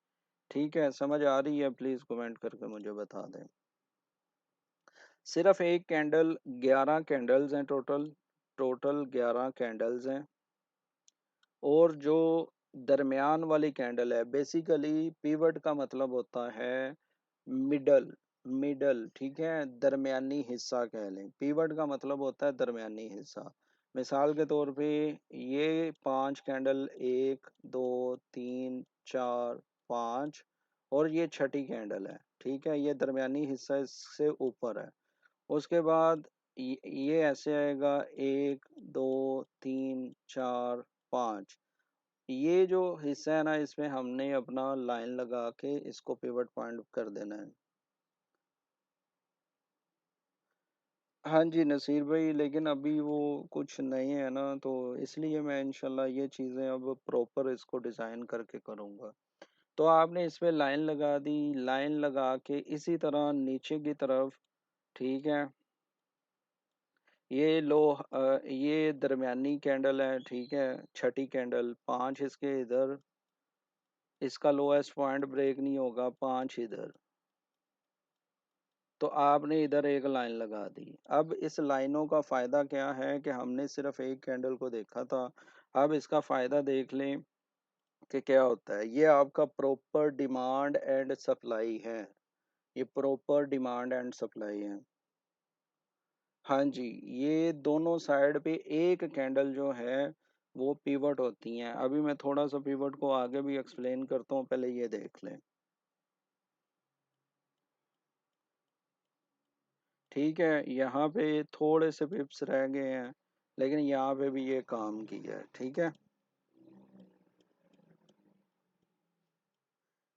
ठीक है, समझ आ रही है? प्लीज कमेंट करके मुझे बता दें। सिर्फ एक कैंडल, 11 कैंडल्स हैं टोटल। टोटल 11 कैंडल्स हैं। और जो दरमियान वाली कैंडल है, बेसिकली पीवट का मतलब होता है मिडल। मिडल, ठीक है, दरमियानी हिस्सा कह लें। पीवट का मतलब होता है दरमियानी हिस्सा। मिसाल के तौर पे ये 5 कैंडल, 1 2 3 4 5, और ये छठी कैंडल है, ठीक है, ये दरमियानी हिस्सा इससे ऊपर है। उसके बाद ये ऐसे आएगा, 1 2 3 4 5। ये जो हिस्सा है ना, इसमें हमने अपना लाइन लगा के इसको पिवट पॉइंट कर देना है। हाँ जी नसीर भाई, लेकिन अभी वो कुछ नहीं है ना, तो इसलिए मैं इंशाल्लाह ये चीज़ें अब प्रॉपर इसको डिज़ाइन करके करूँगा। तो आपने इसमें लाइन लगा दी, लाइन लगा के इसी तरह नीचे की तरफ, ठीक है। ये दरमियानी कैंडल है, ठीक है, छठी कैंडल, 5 इसके इधर, इसका लोएस्ट पॉइंट ब्रेक नहीं होगा, 5 इधर। तो आपने इधर एक लाइन लगा दी। अब इस लाइनों का फायदा क्या है कि हमने सिर्फ एक कैंडल को देखा था। अब इसका फायदा देख लें कि क्या होता है। ये आपका प्रॉपर डिमांड एंड सप्लाई है। ये प्रॉपर डिमांड एंड सप्लाई है। हाँ जी, ये दोनों साइड पे एक कैंडल जो है वो पिवट होती हैं। अभी मैं थोड़ा सा पिवट को आगे भी एक्सप्लेन करता हूँ, पहले ये देख लें। ठीक है, यहाँ पे थोड़े से पिप्स रह गए हैं, लेकिन यहाँ पे भी ये काम किया है, ठीक है।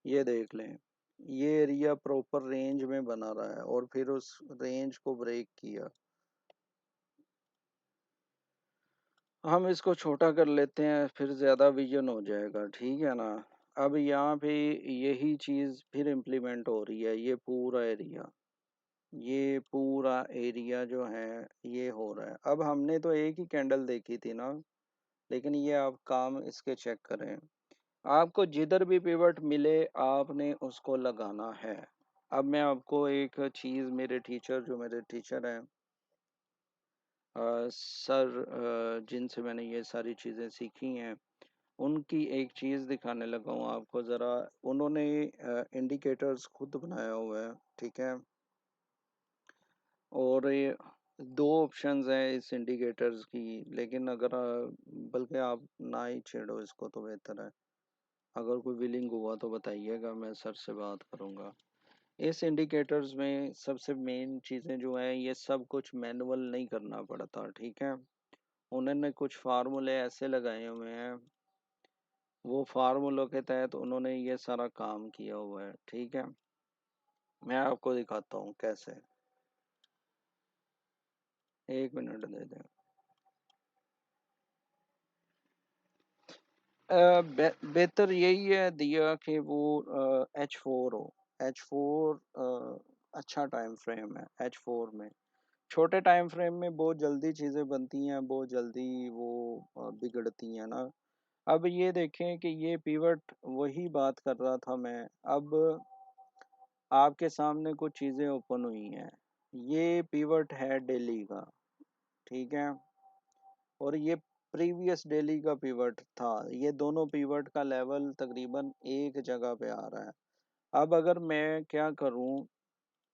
ये देख लें, ये एरिया प्रॉपर रेंज में बना रहा है और फिर उस रेंज को ब्रेक किया। हम इसको छोटा कर लेते हैं, फिर ज़्यादा विजन हो जाएगा, ठीक है ना। अब यहाँ पे यही चीज़ फिर इम्प्लीमेंट हो रही है। ये पूरा एरिया जो है ये हो रहा है। अब हमने तो एक ही कैंडल देखी थी ना, लेकिन ये आप काम इसके चेक करें। आपको जिधर भी पिवट मिले आपने उसको लगाना है। अब मैं आपको एक चीज़, मेरे टीचर, जो मेरे टीचर हैं, सर, जिनसे मैंने ये सारी चीज़ें सीखी हैं, उनकी एक चीज़ दिखाने लगा हूँ आपको ज़रा। उन्होंने इंडिकेटर्स खुद बनाया हुआ है, ठीक है। और ये दो ऑप्शंस हैं इस इंडिकेटर्स की, लेकिन अगर बल्कि आप ना ही छेड़ो इसको तो बेहतर है। अगर कोई विलिंग हुआ तो बताइएगा, मैं सर से बात करूँगा। इस इंडिकेटर्स में सबसे मेन चीज़ें जो हैं, ये सब कुछ मैनुअल नहीं करना पड़ता, ठीक है। उन्होंने कुछ फार्मूले ऐसे लगाए हुए हैं, वो फार्मूलों के तहत उन्होंने ये सारा काम किया हुआ है, ठीक है। मैं आपको दिखाता हूँ कैसे। 1 मिनट दे दें। बेहतर यही है दिया कि वो H4 हो। H4 अच्छा टाइम फ्रेम है। H4 में छोटे टाइम फ्रेम में बहुत जल्दी चीज़ें बनती हैं, बहुत जल्दी वो बिगड़ती हैं ना। अब ये देखें कि ये पिवट, वही बात कर रहा था मैं। अब आपके सामने कुछ चीज़ें ओपन हुई हैं। ये पिवट है दिल्ली का, ठीक है। और ये प्रीवियस डेली का पिवट था, ये दोनों पिवट का लेवल तकरीबन एक जगह पे आ रहा है। अब अगर मैं क्या करूं,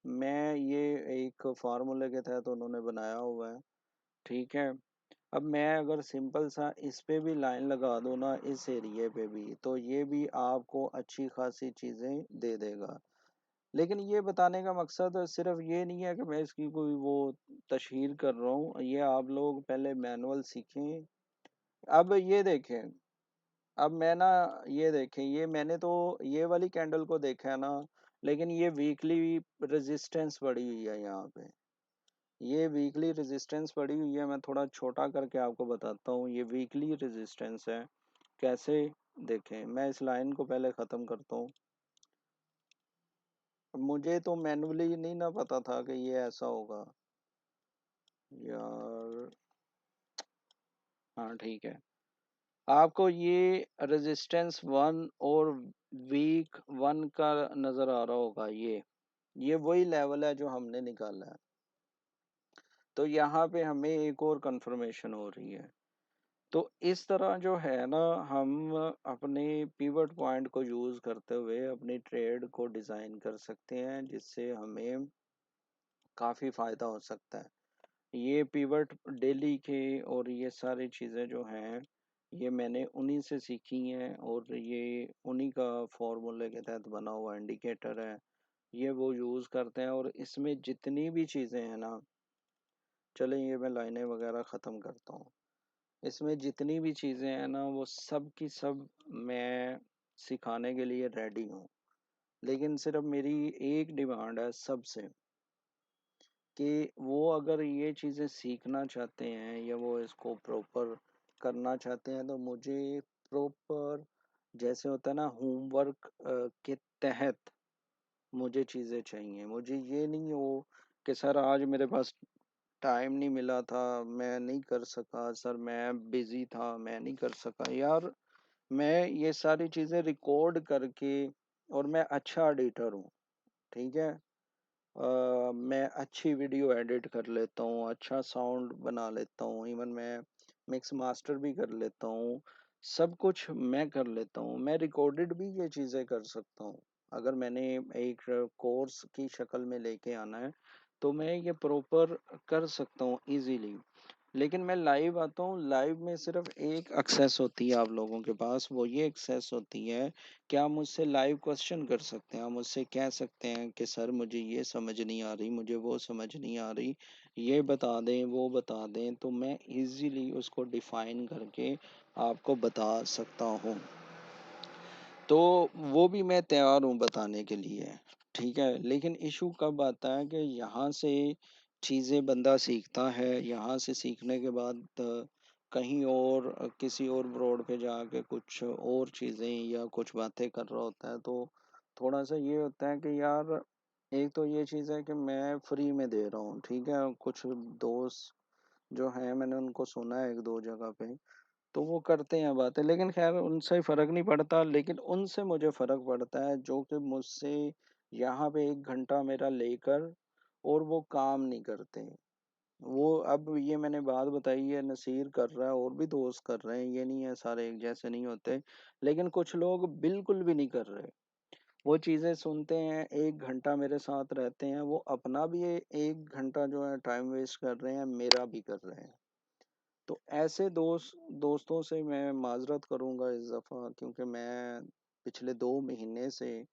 मैं ये एक फार्मूले के तहत उन्होंने बनाया हुआ है, ठीक है। अब मैं अगर सिंपल सा इस पे भी लाइन लगा दूं ना, इस एरिए पे भी, तो ये भी आपको अच्छी खासी चीजें दे देगा। लेकिन ये बताने का मकसद सिर्फ ये नहीं है कि मैं इसकी कोई वो तशहीर कर रहा हूँ, ये आप लोग पहले मैनुअल सीखें। अब ये देखें, अब मैं ना, ये देखें, ये मैंने तो ये वाली कैंडल को देखा है ना, लेकिन ये वीकली रेजिस्टेंस बढ़ी हुई है यहाँ पे। ये वीकली रेजिस्टेंस बढ़ी हुई है, मैं थोड़ा छोटा करके आपको बताता हूँ। ये वीकली रेजिस्टेंस है, कैसे देखें। मैं इस लाइन को पहले ख़त्म करता हूँ। मुझे तो मैनुअली नहीं ना पता था कि ये ऐसा होगा यार। हाँ ठीक है, आपको ये रेजिस्टेंस वन और वीक वन का नज़र आ रहा होगा। ये वही लेवल है जो हमने निकाला है। तो यहाँ पे हमें एक और कंफर्मेशन हो रही है। तो इस तरह जो है ना, हम अपने पिवट पॉइंट को यूज़ करते हुए अपनी ट्रेड को डिज़ाइन कर सकते हैं, जिससे हमें काफ़ी फ़ायदा हो सकता है। ये पिवट डेली के और ये सारी चीज़ें जो हैं, ये मैंने उन्हीं से सीखी हैं, और ये उन्हीं का फॉर्मूले के तहत बना हुआ इंडिकेटर है। ये वो यूज़ करते हैं, और इसमें जितनी भी चीज़ें हैं ना, चलें ये मैं लाइनें वगैरह ख़त्म करता हूँ। इसमें जितनी भी चीज़ें हैं ना, वो सब की सब मैं सिखाने के लिए रेडी हूँ। लेकिन सिर्फ मेरी एक डिमांड है सबसे, कि वो अगर ये चीज़ें सीखना चाहते हैं या वो इसको प्रॉपर करना चाहते हैं, तो मुझे प्रॉपर, जैसे होता है ना, होमवर्क के तहत मुझे चीज़ें चाहिए। मुझे ये नहीं हो कि सर आज मेरे पास टाइम नहीं मिला था, मैं नहीं कर सका, सर मैं बिज़ी था, मैं नहीं कर सका। यार, मैं ये सारी चीज़ें रिकॉर्ड करके, और मैं अच्छा एडिटर हूँ, ठीक है। मैं अच्छी वीडियो एडिट कर लेता हूँ, अच्छा साउंड बना लेता हूँ, इवन मैं मिक्स मास्टर भी कर लेता हूँ। सब कुछ मैं कर लेता हूँ, मैं रिकॉर्डेड भी ये चीज़ें कर सकता हूँ। अगर मैंने एक कोर्स की शक्ल में लेके आना है, तो मैं ये प्रॉपर कर सकता हूँ इजीली। लेकिन मैं लाइव आता हूँ, लाइव में सिर्फ एक एक्सेस होती है आप लोगों के पास, वो ये एक्सेस होती है कि आप मुझसे लाइव क्वेश्चन कर सकते हैं। आप मुझसे कह सकते हैं कि सर मुझे ये समझ नहीं आ रही, मुझे वो समझ नहीं आ रही, ये बता दें, वो बता दें, तो मैं इजीली उसको डिफाइन करके आपको बता सकता हूँ। तो वो भी मैं तैयार हूँ बताने के लिए, ठीक है। लेकिन इशू कब आता है कि यहाँ से चीज़ें बंदा सीखता है, यहाँ से सीखने के बाद कहीं और किसी और ब्रॉड पे जाके कुछ और चीज़ें या कुछ बातें कर रहा होता है, तो थोड़ा सा ये होता है कि यार, एक तो ये चीज़ है कि मैं फ्री में दे रहा हूँ, ठीक है। कुछ दोस्त जो हैं, मैंने उनको सुना है एक दो जगह पे, तो वो करते हैं बातें, लेकिन खैर उनसे फ़र्क नहीं पड़ता। लेकिन उनसे मुझे फ़र्क पड़ता है जो कि मुझसे यहाँ पे 1 घंटा मेरा लेकर और वो काम नहीं करते। वो, अब ये मैंने बात बताई है, नसीर कर रहा है और भी दोस्त कर रहे हैं, ये नहीं है सारे एक जैसे नहीं होते। लेकिन कुछ लोग बिल्कुल भी नहीं कर रहे। वो चीज़ें सुनते हैं, 1 घंटा मेरे साथ रहते हैं, वो अपना भी 1 घंटा जो है टाइम वेस्ट कर रहे हैं, मेरा भी कर रहे हैं। तो ऐसे दोस्तों से मैं माजरत करूंगा इस दफ़ा, क्योंकि मैं पिछले 2 महीने से,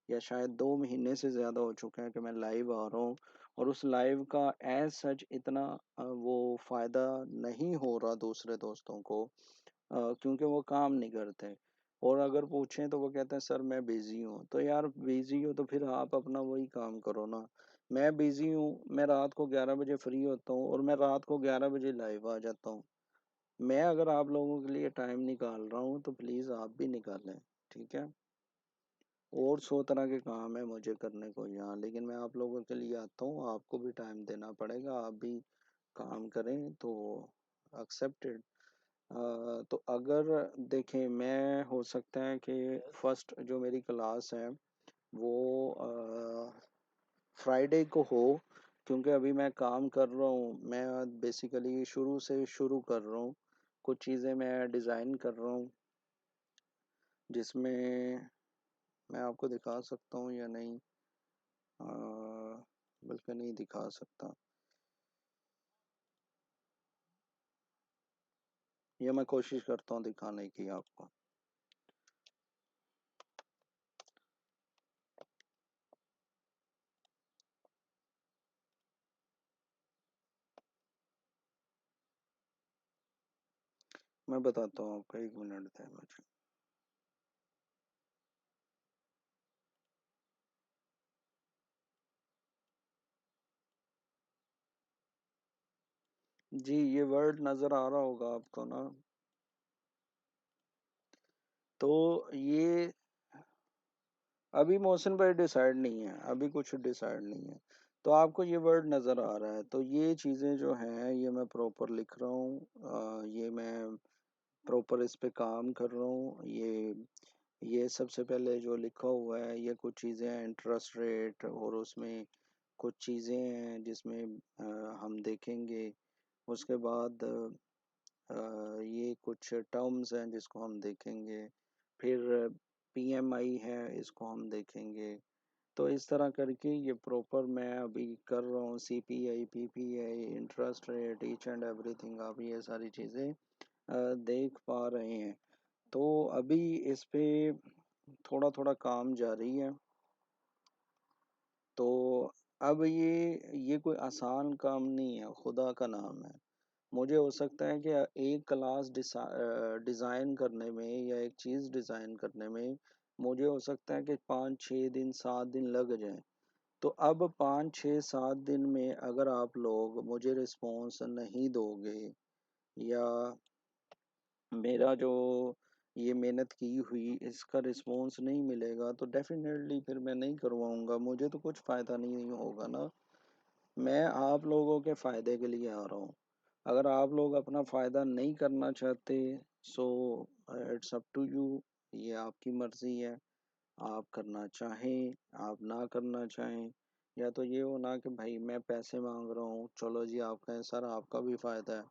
या शायद 2 महीने से ज़्यादा हो चुके हैं कि मैं लाइव आ रहा हूँ, और उस लाइव का एज सच इतना वो फ़ायदा नहीं हो रहा दूसरे दोस्तों को, क्योंकि वो काम नहीं करते। और अगर पूछें तो वो कहते हैं सर मैं बिज़ी हूँ। तो यार, बिज़ी हो तो फिर आप अपना वही काम करो ना। मैं बिज़ी हूँ, मैं रात को 11 बजे फ्री होता हूँ, और मैं रात को 11 बजे लाइव आ जाता हूँ। मैं अगर आप लोगों के लिए टाइम निकाल रहा हूँ, तो प्लीज़ आप भी निकालें, ठीक है। और 100 तरह के काम है मुझे करने को यहाँ, लेकिन मैं आप लोगों के लिए आता हूँ, आपको भी टाइम देना पड़ेगा, आप भी काम करें तो एक्सेप्टेड। तो अगर देखें, मैं हो सकता है कि फर्स्ट जो मेरी क्लास है वो फ्राइडे को हो, क्योंकि अभी मैं काम कर रहा हूँ, मैं बेसिकली शुरू से शुरू कर रहा हूँ। कुछ चीज़ें मैं डिज़ाइन कर रहा हूँ जिसमें मैं आपको दिखा सकता हूँ या नहीं, अ, बल्कि नहीं दिखा सकता, या मैं कोशिश करता हूँ दिखाने की आपको। मैं बताता हूँ आपको, 1 मिनट दें मुझे। जी, ये वर्ड नज़र आ रहा होगा आपको ना? तो ये अभी मोहसिन भाई डिसाइड नहीं है, अभी कुछ डिसाइड नहीं है। तो आपको ये वर्ड नज़र आ रहा है, तो ये चीज़ें जो हैं ये मैं प्रॉपर लिख रहा हूँ, ये मैं प्रॉपर इस पे काम कर रहा हूँ। ये सबसे पहले जो लिखा हुआ है ये कुछ चीज़ें हैं, इंटरेस्ट रेट, और उसमें कुछ चीज़ें हैं जिसमें हम देखेंगे। उसके बाद ये कुछ टर्म्स हैं जिसको हम देखेंगे। फिर पीएमआई है, इसको हम देखेंगे। तो इस तरह करके ये प्रॉपर मैं अभी कर रहा हूँ, CPI, PPI, interest rate, each and everything, आप ये सारी चीज़ें देख पा रहे हैं। तो अभी इस पे थोड़ा थोड़ा काम जारी है। तो अब ये कोई आसान काम नहीं है, खुदा का नाम है। मुझे हो सकता है कि एक क्लास डिज़ाइन करने में या एक चीज़ डिज़ाइन करने में मुझे हो सकता है कि 5 6 दिन 7 दिन लग जाएं। तो अब 5 6 7 दिन में अगर आप लोग मुझे रिस्पॉन्स नहीं दोगे, या मेरा जो ये मेहनत की हुई इसका रिस्पॉन्स नहीं मिलेगा, तो डेफिनेटली फिर मैं नहीं करवाऊंगा, मुझे तो कुछ फ़ायदा नहीं होगा ना। मैं आप लोगों के फ़ायदे के लिए आ रहा हूँ। अगर आप लोग अपना फ़ायदा नहीं करना चाहते, so it's up to you, ये आपकी मर्ज़ी है। आप करना चाहें, आप ना करना चाहें। या तो ये हो ना कि भाई मैं पैसे मांग रहा हूँ, चलो जी आपका है सर, आपका भी फ़ायदा है।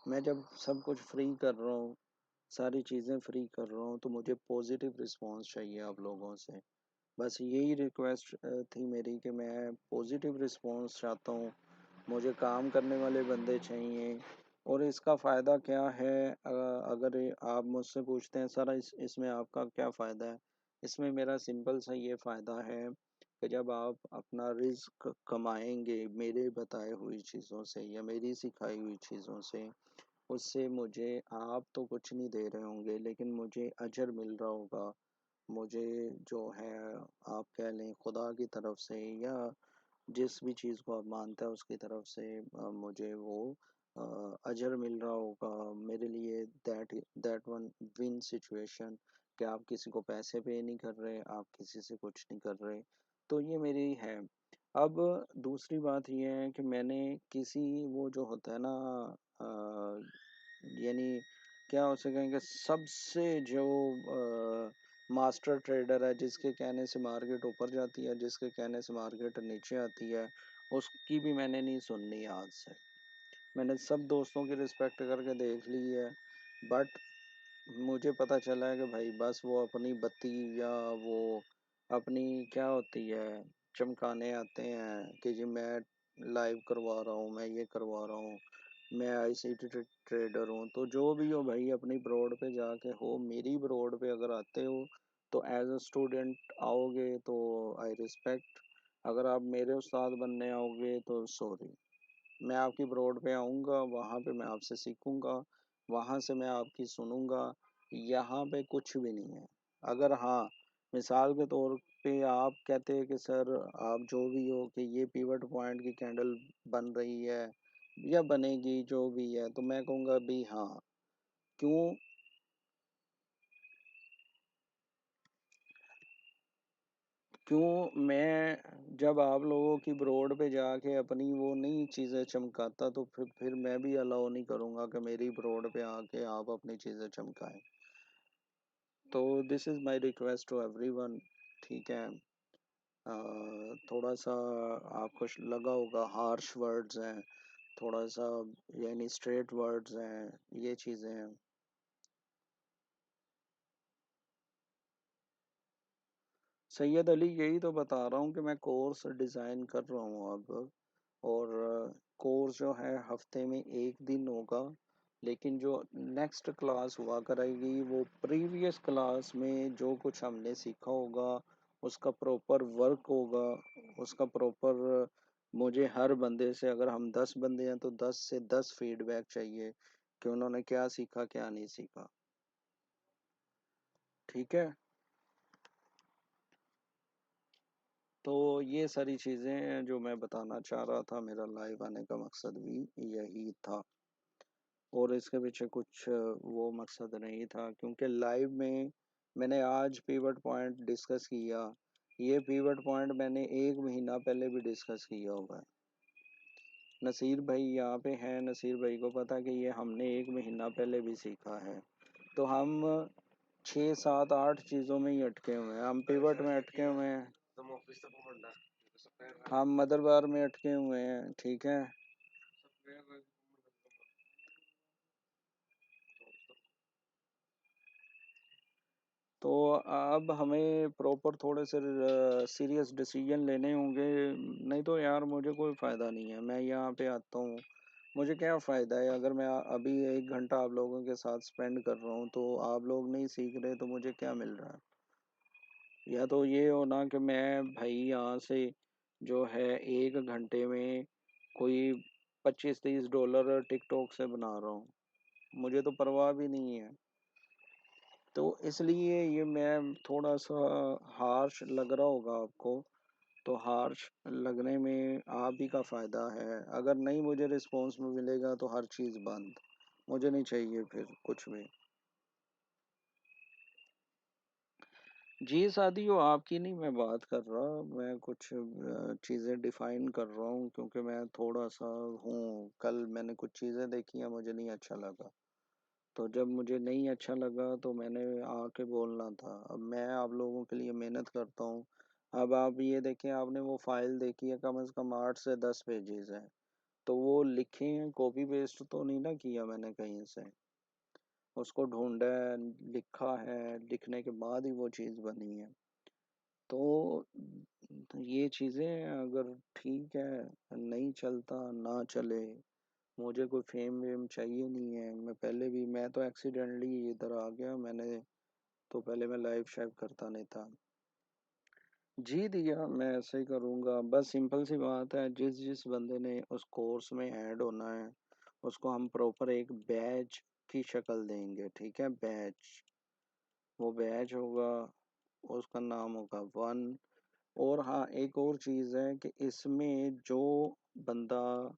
मैं जब सब कुछ फ्री कर रहा हूँ, सारी चीज़ें फ्री कर रहा हूँ, तो मुझे पॉजिटिव रिस्पॉन्स चाहिए आप लोगों से। बस यही रिक्वेस्ट थी मेरी कि मैं पॉजिटिव रिस्पॉन्स चाहता हूँ। मुझे काम करने वाले बंदे चाहिए। और इसका फ़ायदा क्या है, अगर आप मुझसे पूछते हैं सर इसमें आपका क्या फ़ायदा है, इसमें मेरा सिंपल सा ये फ़ायदा है कि जब आप अपना रिस्क कमाएंगे मेरे बताए हुई चीज़ों से या मेरी सिखाई हुई चीज़ों से, उससे मुझे आप तो कुछ नहीं दे रहे होंगे, लेकिन मुझे अजर मिल रहा होगा। मुझे जो है, आप कह लें खुदा की तरफ से, या जिस भी चीज़ को आप मानते हैं उसकी तरफ से मुझे वो अजर मिल रहा होगा। मेरे लिए दैट वन विन सिचुएशन, कि आप किसी को पैसे पे नहीं कर रहे, आप किसी से कुछ नहीं कर रहे। तो ये मेरी है। अब दूसरी बात ये है कि मैंने किसी, वो जो होता है ना, यानी क्या उसे कहेंगे, सबसे जो मास्टर ट्रेडर है, जिसके कहने से मार्केट ऊपर जाती है, जिसके कहने से मार्केट नीचे आती है, उसकी भी मैंने नहीं सुननी आज से। मैंने सब दोस्तों की रिस्पेक्ट करके देख ली है, बट मुझे पता चला है कि भाई बस वो अपनी बत्ती, या वो अपनी क्या होती है, चमकाने आते हैं कि जी मैं लाइव करवा रहा हूँ, मैं ये करवा रहा हूँ, मैं आईसीटी ट्रेडर हूँ। तो जो भी हो भाई, अपनी ब्रॉड पे जाके हो, मेरी ब्रॉड पे अगर आते हो तो एज अ स्टूडेंट आओगे तो आई रिस्पेक्ट। अगर आप मेरे उस्ताद बनने आओगे तो सॉरी, मैं आपकी ब्रॉड पे आऊँगा, वहाँ पे मैं आपसे सीखूँगा, वहाँ से मैं आपकी सुनूँगा। यहाँ पे कुछ भी नहीं है। अगर हाँ, मिसाल के तौर पे आप कहते हैं कि सर आप जो भी हो कि ये पिवट पॉइंट की कैंडल बन रही है या बनेगी, जो भी है, तो मैं कहूँगा भी हाँ। क्यों? क्यों मैं जब आप लोगों की ब्रॉड पे जाके अपनी वो नई चीज़ें चमकाता, तो फिर मैं भी अलाउ नहीं करूँगा कि मेरी ब्रॉड पे आके आप अपनी चीज़ें चमकाएं। तो this is my request to everyone. ठीक है, थोड़ा सा आपको लगा होगा हार्श वर्ड्स हैं, थोड़ा सा यानी स्ट्रेट वर्ड्स हैं, ये चीज़ें हैं। सैयद अली, यही तो बता रहा हूँ कि मैं कोर्स डिज़ाइन कर रहा हूँ अब। और कोर्स जो है हफ्ते में एक दिन होगा, लेकिन जो नेक्स्ट क्लास हुआ करेगी वो प्रीवियस क्लास में जो कुछ हमने सीखा होगा उसका प्रॉपर वर्क होगा। उसका प्रॉपर मुझे हर बंदे से, अगर हम 10 बंदे हैं तो 10 से 10 फीडबैक चाहिए कि उन्होंने क्या सीखा क्या नहीं सीखा। ठीक है। तो ये सारी चीज़ें हैं जो मैं बताना चाह रहा था, मेरा लाइव आने का मकसद भी यही था। और इसके पीछे कुछ वो मकसद नहीं था, क्योंकि लाइव में मैंने आज पिवट पॉइंट डिस्कस किया, ये पिवट पॉइंट मैंने 1 महीना पहले भी डिस्कस किया हुआ है। नसीर भाई यहाँ पे हैं, नसीर भाई को पता है कि ये हमने 1 महीना पहले भी सीखा है। तो हम 6 7 8 चीज़ों में ही अटके हुए हैं, हम पिवट में अटके हुए हैं, हम मदर बार में अटके हुए हैं। ठीक है। तो अब हमें प्रॉपर थोड़े से सीरियस डिसीजन लेने होंगे, नहीं तो यार मुझे कोई फ़ायदा नहीं है। मैं यहाँ पे आता हूँ, मुझे क्या फ़ायदा है अगर मैं अभी 1 घंटा आप लोगों के साथ स्पेंड कर रहा हूँ तो आप लोग नहीं सीख रहे, तो मुझे क्या मिल रहा है? या तो ये हो ना कि मैं भाई यहाँ से जो है 1 घंटे में कोई 25 30 डॉलर टिकटॉक से बना रहा हूँ, मुझे तो परवाह भी नहीं है। तो इसलिए ये मैं थोड़ा सा हार्श लग रहा होगा आपको, तो हार्श लगने में आप ही का फ़ायदा है। अगर नहीं मुझे रिस्पॉन्स में मिलेगा तो हर चीज़ बंद, मुझे नहीं चाहिए फिर कुछ भी। जी शादी हो आपकी नहीं मैं बात कर रहा, मैं कुछ चीज़ें डिफाइन कर रहा हूँ, क्योंकि मैं थोड़ा सा हूँ, कल मैंने कुछ चीज़ें देखी हैं मुझे नहीं अच्छा लगा। तो जब मुझे नहीं अच्छा लगा तो मैंने आके बोलना था। अब मैं आप लोगों के लिए मेहनत करता हूँ। अब आप ये देखें, आपने वो फाइल देखी है, कम से कम 8 से 10 पेजेस हैं। तो वो लिखे हैं, कॉपी पेस्ट तो नहीं ना किया मैंने कहीं से, उसको ढूंढा है, लिखा है, लिखने के बाद ही वो चीज़ बनी है। तो ये चीज़ें अगर ठीक है, नहीं चलता ना चले, मुझे कोई फेम वेम चाहिए नहीं है। मैं पहले भी, मैं तो एक्सीडेंटली इधर आ गया, मैंने तो पहले मैं लाइव शाइव करता नहीं था। जी दिया, मैं ऐसे ही करूँगा। बस सिंपल सी बात है, जिस जिस बंदे ने उस कोर्स में ऐड होना है उसको हम प्रॉपर एक बैच की शक्ल देंगे। ठीक है, बैच, वो बैच होगा, उसका नाम होगा वन। और हाँ, एक और चीज़ है कि इसमें जो बंदा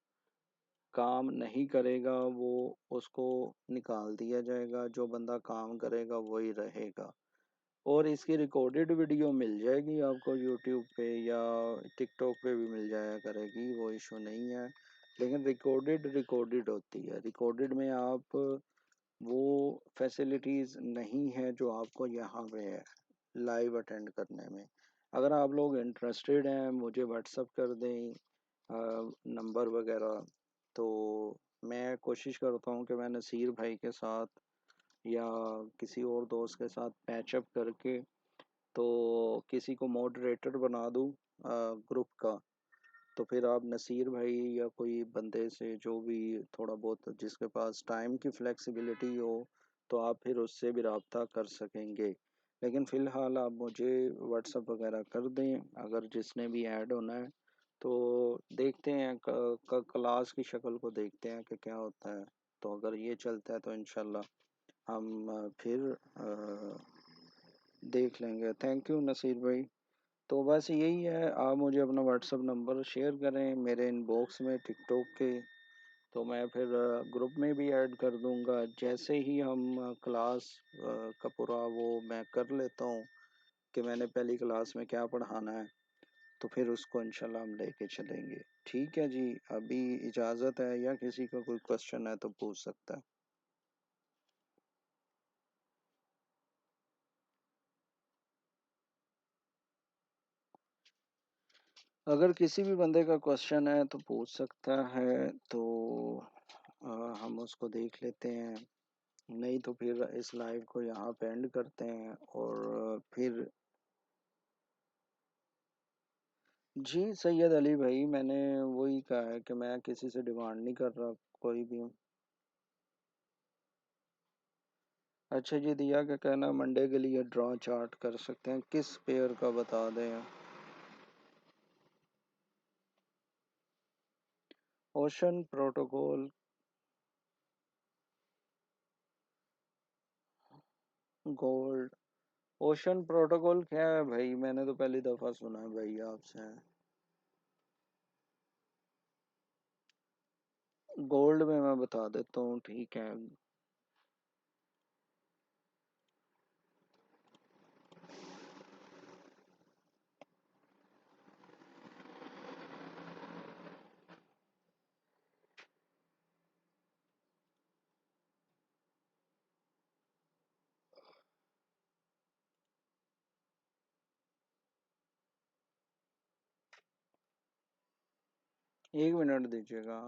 काम नहीं करेगा वो उसको निकाल दिया जाएगा, जो बंदा काम करेगा वही रहेगा। और इसकी रिकॉर्डेड वीडियो मिल जाएगी आपको यूट्यूब पे या टिकटॉक पे भी मिल जाया करेगी, वो इशू नहीं है। लेकिन रिकॉर्डेड रिकॉर्डेड होती है, रिकॉर्डेड में आप वो फैसिलिटीज़ नहीं है जो आपको यहाँ पे है लाइव अटेंड करने में। अगर आप लोग इंटरेस्टेड हैं मुझे व्हाट्सअप कर दें नंबर वगैरह, तो मैं कोशिश करता हूँ कि मैं नसीर भाई के साथ या किसी और दोस्त के साथ पैचअप करके तो किसी को मॉडरेटर बना दूँ ग्रुप का। तो फिर आप नसीर भाई या कोई बंदे से, जो भी थोड़ा बहुत जिसके पास टाइम की फ्लेक्सिबिलिटी हो, तो आप फिर उससे भी रब्ता कर सकेंगे। लेकिन फ़िलहाल आप मुझे व्हाट्सअप वगैरह कर दें अगर जिसने भी ऐड होना है। तो देखते हैं क्लास की शक्ल को देखते हैं कि क्या होता है। तो अगर ये चलता है तो इंशाल्लाह हम फिर देख लेंगे। थैंक यू नसीर भाई। तो बस यही है, आप मुझे अपना व्हाट्सअप नंबर शेयर करें मेरे इनबॉक्स में टिकटॉक के, तो मैं फिर ग्रुप में भी ऐड कर दूंगा। जैसे ही हम क्लास का पूरा वो मैं कर लेता हूँ कि मैंने पहली क्लास में क्या पढ़ाना है, तो फिर उसको इंशाल्लाह हम लेके चलेंगे। ठीक है जी, अभी इजाज़त है, या किसी का कोई क्वेश्चन है तो पूछ सकता है। अगर किसी भी बंदे का क्वेश्चन है तो पूछ सकता है, तो हम उसको देख लेते हैं। नहीं तो फिर इस लाइव को यहाँ पे एंड करते हैं और फिर जी सैयद अली भाई, मैंने वही कहा है कि मैं किसी से डिमांड नहीं कर रहा कोई भी। अच्छा जी, दिया क्या कहना, मंडे के लिए ड्रॉ चार्ट कर सकते हैं, किस पेयर का बता दें। Ocean protocol, gold. Ocean protocol क्या है भाई, मैंने तो पहली दफा सुना है भाई आपसे। गोल्ड में मैं बता देता हूँ, ठीक है। एक मिनट दीजिएगा।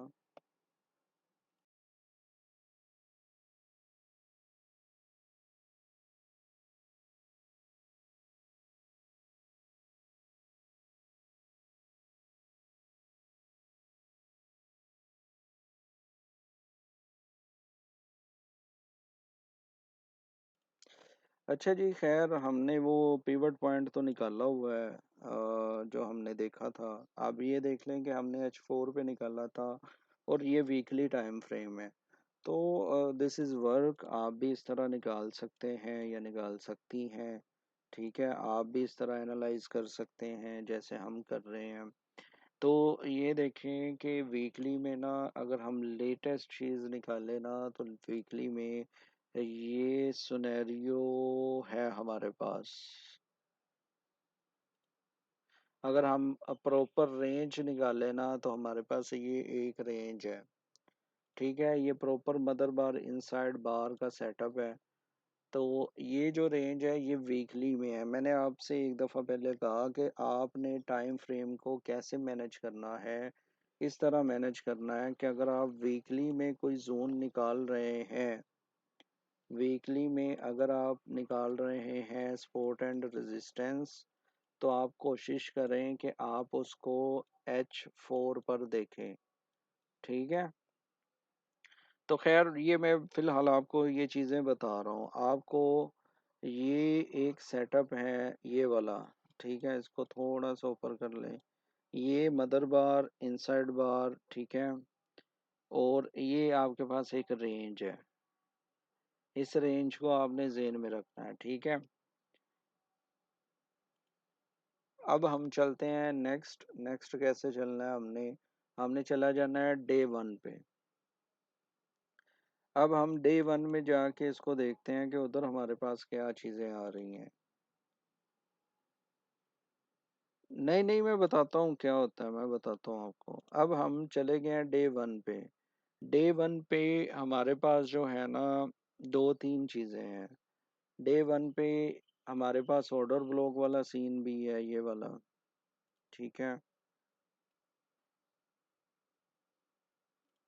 अच्छा जी, खैर हमने वो पिवट पॉइंट तो निकाला हुआ है, जो हमने देखा था। आप ये देख लें कि हमने H4 पे निकाला था और ये वीकली टाइम फ्रेम है। तो दिस इज़ वर्क, आप भी इस तरह निकाल सकते हैं या निकाल सकती हैं। ठीक है, आप भी इस तरह एनालाइज कर सकते हैं जैसे हम कर रहे हैं। तो ये देखें कि वीकली में ना, अगर हम लेटेस्ट चीज़ निकालें ना, तो वीकली में ये सुनेरियो है हमारे पास। अगर हम प्रॉपर रेंज निकालें ना, तो हमारे पास ये एक रेंज है। ठीक है, ये प्रॉपर मदर बार इनसाइड बार का सेटअप है। तो ये जो रेंज है ये वीकली में है। मैंने आपसे एक दफ़ा पहले कहा कि आपने टाइम फ्रेम को कैसे मैनेज करना है। इस तरह मैनेज करना है कि अगर आप वीकली में कोई जोन निकाल रहे हैं, वीकली में अगर आप निकाल रहे हैं सपोर्ट एंड रेजिस्टेंस, तो आप कोशिश करें कि आप उसको H4 पर देखें। ठीक है, तो खैर ये मैं फ़िलहाल आपको ये चीज़ें बता रहा हूँ आपको। ये एक सेटअप है ये वाला। ठीक है, इसको थोड़ा सा ऊपर कर लें। ये मदर बार इनसाइड बार, ठीक है। और ये आपके पास एक रेंज है, इस रेंज को आपने जेन में रखना है। ठीक है, अब हम चलते हैं नेक्स्ट। नेक्स्ट कैसे चलना है, हमने हमने चला जाना है डे 1 पे। अब हम डे 1 में जाके इसको देखते हैं कि उधर हमारे पास क्या चीज़ें आ रही हैं। नहीं नहीं, मैं बताता हूँ क्या होता है, मैं बताता हूँ आपको। अब हम चले गए हैं डे 1 पे। डे 1 पे हमारे पास जो है ना, दो तीन चीज़ें हैं। डे 1 पे हमारे पास ऑर्डर ब्लॉक वाला सीन भी है, ये वाला। ठीक है,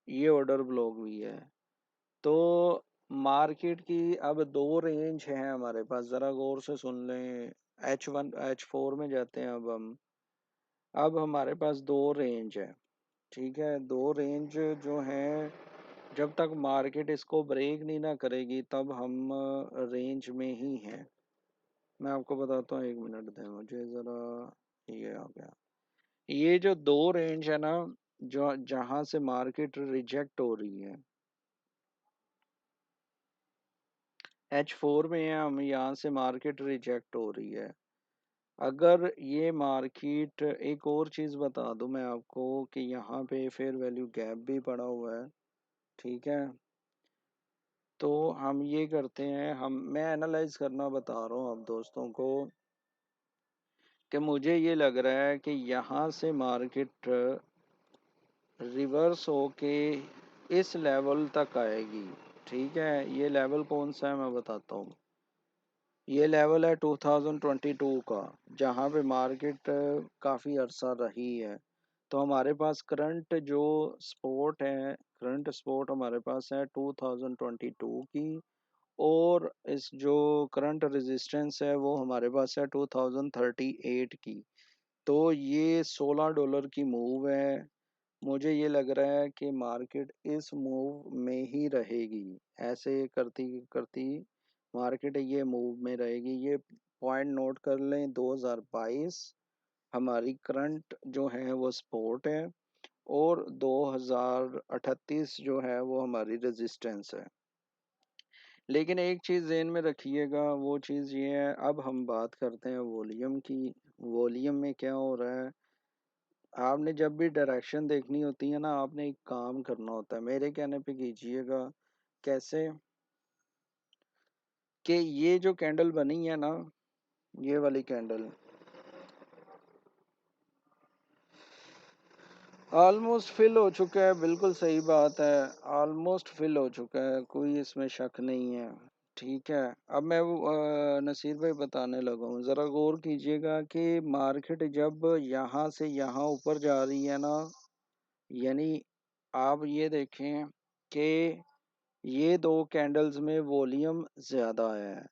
ये ऑर्डर ब्लॉक भी है। तो मार्केट की अब दो रेंज है हमारे पास, ज़रा गौर से सुन लें। H4 में जाते हैं अब हमारे पास दो रेंज है। ठीक है, दो रेंज जो है, जब तक मार्केट इसको ब्रेक नहीं ना करेगी तब हम रेंज में ही हैं। मैं आपको बताता हूँ, एक मिनट दें मुझे ज़रा। ये आ गया, ये जो दो रेंज है ना, जो जहाँ से मार्केट रिजेक्ट हो रही है, H4 में है हम, यहाँ से मार्केट रिजेक्ट हो रही है। अगर ये मार्केट, एक और चीज़ बता दूं मैं आपको कि यहाँ पे फेयर वैल्यू गैप भी पड़ा हुआ है। ठीक है, तो हम ये करते हैं, मैं एनालाइज करना बता रहा हूँ अब दोस्तों को, कि मुझे ये लग रहा है कि यहाँ से मार्केट रिवर्स होके इस लेवल तक आएगी। ठीक है, ये लेवल कौन सा है मैं बताता हूँ। ये लेवल है 2022 का, जहाँ पे मार्केट काफ़ी अरसा रही है। तो हमारे पास करंट सपोर्ट हमारे पास है 2022 की, और इस जो करंट रेजिस्टेंस है वो हमारे पास है 2038 की। तो ये $16 की मूव है। मुझे ये लग रहा है कि मार्केट इस मूव में ही रहेगी, ऐसे करती करती मार्केट ये मूव में रहेगी। ये पॉइंट नोट कर लें, 2022 हमारी करंट जो है वो सपोर्ट है, और 2038 जो है वो हमारी रेजिस्टेंस है। लेकिन एक चीज़ ज़हन में रखिएगा, वो चीज़ ये है, अब हम बात करते हैं वॉल्यूम की। वॉल्यूम में क्या हो रहा है, आपने जब भी डायरेक्शन देखनी होती है ना, आपने एक काम करना होता है, मेरे कहने पे कीजिएगा। कैसे? कि ये जो कैंडल बनी है ना, ये वाली कैंडल ऑलमोस्ट फिल हो चुका है, बिल्कुल सही बात है, ऑलमोस्ट फिल हो चुका है, कोई इसमें शक नहीं है। ठीक है, अब मैं नसीर भाई बताने लगा हूँ, ज़रा गौर कीजिएगा कि मार्केट जब यहाँ से यहाँ ऊपर जा रही है ना, यानी आप ये देखें कि ये दो कैंडल्स में वॉल्यूम ज़्यादा है,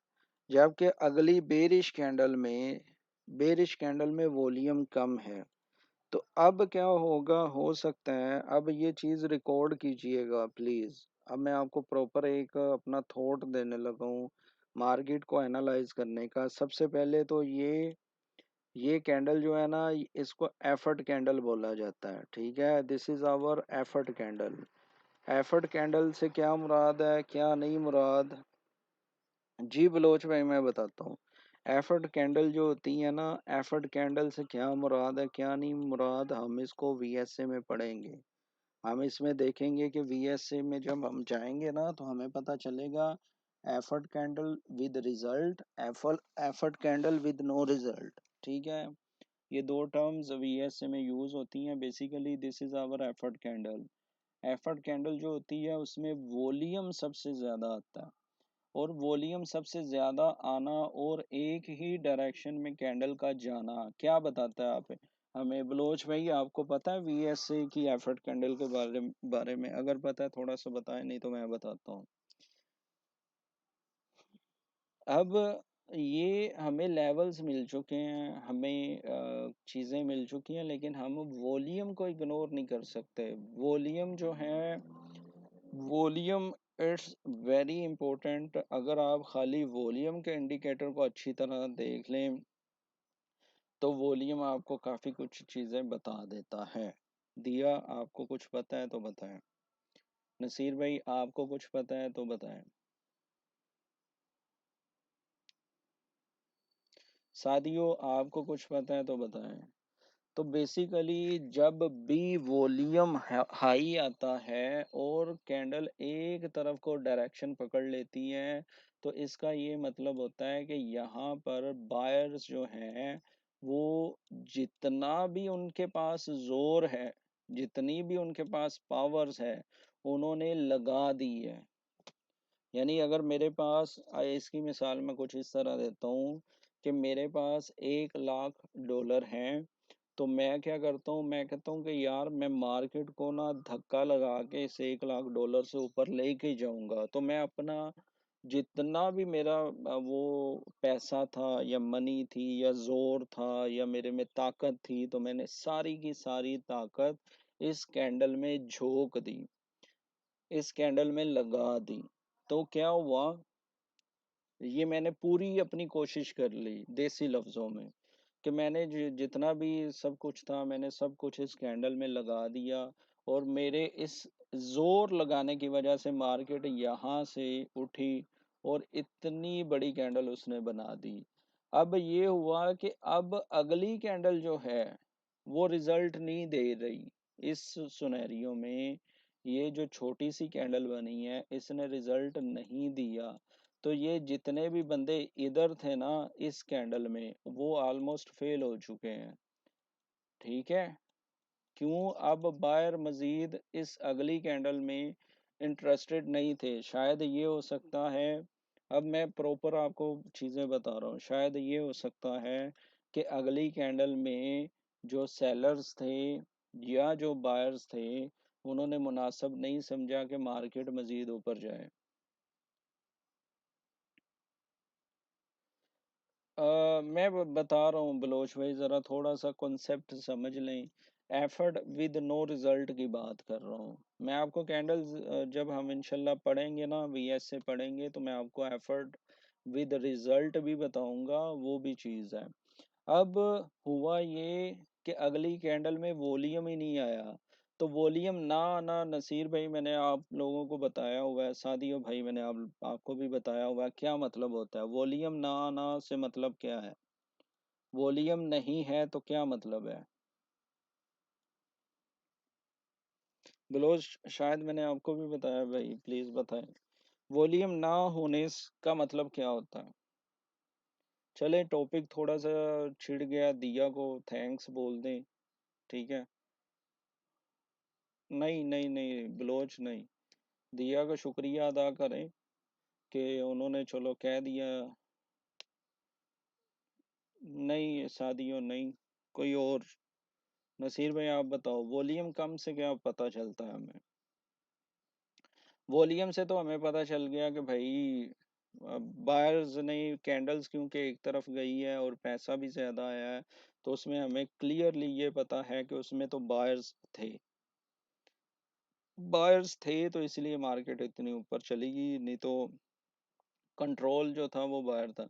जबकि अगली बेरिश कैंडल में वॉल्यूम कम है। तो अब क्या होगा, हो सकता है, अब ये चीज़ रिकॉर्ड कीजिएगा प्लीज़। अब मैं आपको प्रॉपर एक अपना थॉट देने लगा हूँ मार्केट को एनालाइज करने का। सबसे पहले तो ये कैंडल जो है ना, इसको एफर्ट कैंडल बोला जाता है। ठीक है, this is our effort candle. Effort candle से क्या मुराद है, क्या नहीं मुराद, जी बलोच भाई मैं बताता हूँ। एफर्ट कैंडल जो होती है ना, एफर्ट कैंडल से क्या मुराद है, क्या नहीं मुराद, हम इसको वीएसए में पढ़ेंगे। हम इसमें देखेंगे कि वीएसए में जब हम जाएंगे ना, तो हमें पता चलेगा effort candle with result, effort candle with no result. ठीक है, ये दो टर्म्स वीएसए में यूज होती हैं। Basically this is our effort candle. Effort candle जो होती है उसमें वॉल्यूम सबसे ज्यादा आता है, और वॉल्यूम सबसे ज़्यादा आना और एक ही डायरेक्शन में कैंडल का जाना क्या बताता है आप हमें? बलोच भाई आपको पता है वीएसए की एफर्ट कैंडल के बारे में? अगर पता है थोड़ा सा बताएं, नहीं तो मैं बताता हूँ। अब ये हमें लेवल्स मिल चुके हैं, हमें चीज़ें मिल चुकी हैं, लेकिन हम वॉल्यूम को इग्नोर नहीं कर सकते। वॉल्यूम जो है, वॉल्यूम इट्स वेरी इंपॉर्टेंट। अगर आप खाली वॉल्यूम के इंडिकेटर को अच्छी तरह देख लें, तो वॉल्यूम आपको काफ़ी कुछ चीज़ें बता देता है। दिया, आपको कुछ पता है तो बताएं। नसीर भाई आपको कुछ पता है तो बताएं। सादियो आपको कुछ पता है तो बताएं। तो बेसिकली जब भी वॉल्यूम हाई आता है और कैंडल एक तरफ को डायरेक्शन पकड़ लेती है, तो इसका ये मतलब होता है कि यहाँ पर बायर्स जो हैं, वो जितना भी उनके पास जोर है, जितनी भी उनके पास पावर्स है, उन्होंने लगा दी है। यानी अगर मेरे पास इसकी मिसाल मैं कुछ इस तरह देता हूँ कि मेरे पास $1,00,000 हैं, तो मैं क्या करता हूँ, मैं कहता हूँ कि यार मैं मार्केट को ना धक्का लगा के इस $1,00,000 से ऊपर लेके ही जाऊंगा। तो मैं अपना जितना भी मेरा वो पैसा था या मनी थी या जोर था या मेरे में ताकत थी, तो मैंने सारी की सारी ताकत इस कैंडल में झोंक दी, इस कैंडल में लगा दी। तो क्या हुआ, ये मैंने पूरी अपनी कोशिश कर ली, देसी लफ्जों में, कि मैंने जितना भी सब कुछ था, मैंने सब कुछ इस कैंडल में लगा दिया, और मेरे इस जोर लगाने की वजह से मार्केट यहाँ से उठी और इतनी बड़ी कैंडल उसने बना दी। अब ये हुआ कि अब अगली कैंडल जो है वो रिजल्ट नहीं दे रही। इस सुनेरियो में ये जो छोटी सी कैंडल बनी है, इसने रिजल्ट नहीं दिया। तो ये जितने भी बंदे इधर थे ना इस कैंडल में, वो ऑलमोस्ट फेल हो चुके हैं। ठीक है, क्यों? अब बायर मजीद इस अगली कैंडल में इंटरेस्टेड नहीं थे। शायद ये हो सकता है, अब मैं प्रॉपर आपको चीज़ें बता रहा हूँ। शायद ये हो सकता है कि अगली कैंडल में जो सेलर्स थे या जो बायर्स थे, उन्होंने मुनासिब नहीं समझा कि मार्केट मज़ीद ऊपर जाए। मैं बता रहा हूँ बलोच भाई, ज़रा थोड़ा सा कॉन्सेप्ट समझ लें। एफर्ट विद नो रिजल्ट की बात कर रहा हूँ मैं। आपको कैंडल्स जब हम इंशाल्लाह पढ़ेंगे ना, वीएस से पढ़ेंगे, तो मैं आपको एफर्ट विद रिजल्ट भी बताऊंगा, वो भी चीज़ है। अब हुआ ये कि अगली कैंडल में वॉल्यूम ही नहीं आया। तो वॉल्यूम ना आना, नसीर भाई मैंने आप लोगों को बताया हुआ है, सादियो भाई मैंने आपको भी बताया हुआ है क्या मतलब होता है। वॉल्यूम ना आना से मतलब क्या है? वॉल्यूम नहीं है तो क्या मतलब है? बिलोज शायद मैंने आपको भी बताया भाई, प्लीज बताएं। वॉल्यूम ना होने का मतलब क्या होता है? चले टॉपिक थोड़ा सा छिड़ गया, दिया को थैंक्स बोल दें। ठीक है। नहीं नहीं नहीं बलोच नहीं, दिया का शुक्रिया अदा करें कि उन्होंने चलो कह दिया। नहीं शादियों नहीं, कोई और। नसीर भाई आप बताओ, वॉल्यूम कम से क्या पता चलता है हमें? वॉल्यूम से तो हमें पता चल गया कि भाई बायर्स ने कैंडल्स क्योंकि एक तरफ गई है और पैसा भी ज्यादा आया है, तो उसमें हमें क्लियरली ये पता है कि उसमें तो बायर्स थे। बायर्स थे तो इसलिए मार्केट इतनी ऊपर चली गई, नहीं तो कंट्रोल जो था वो बायर था।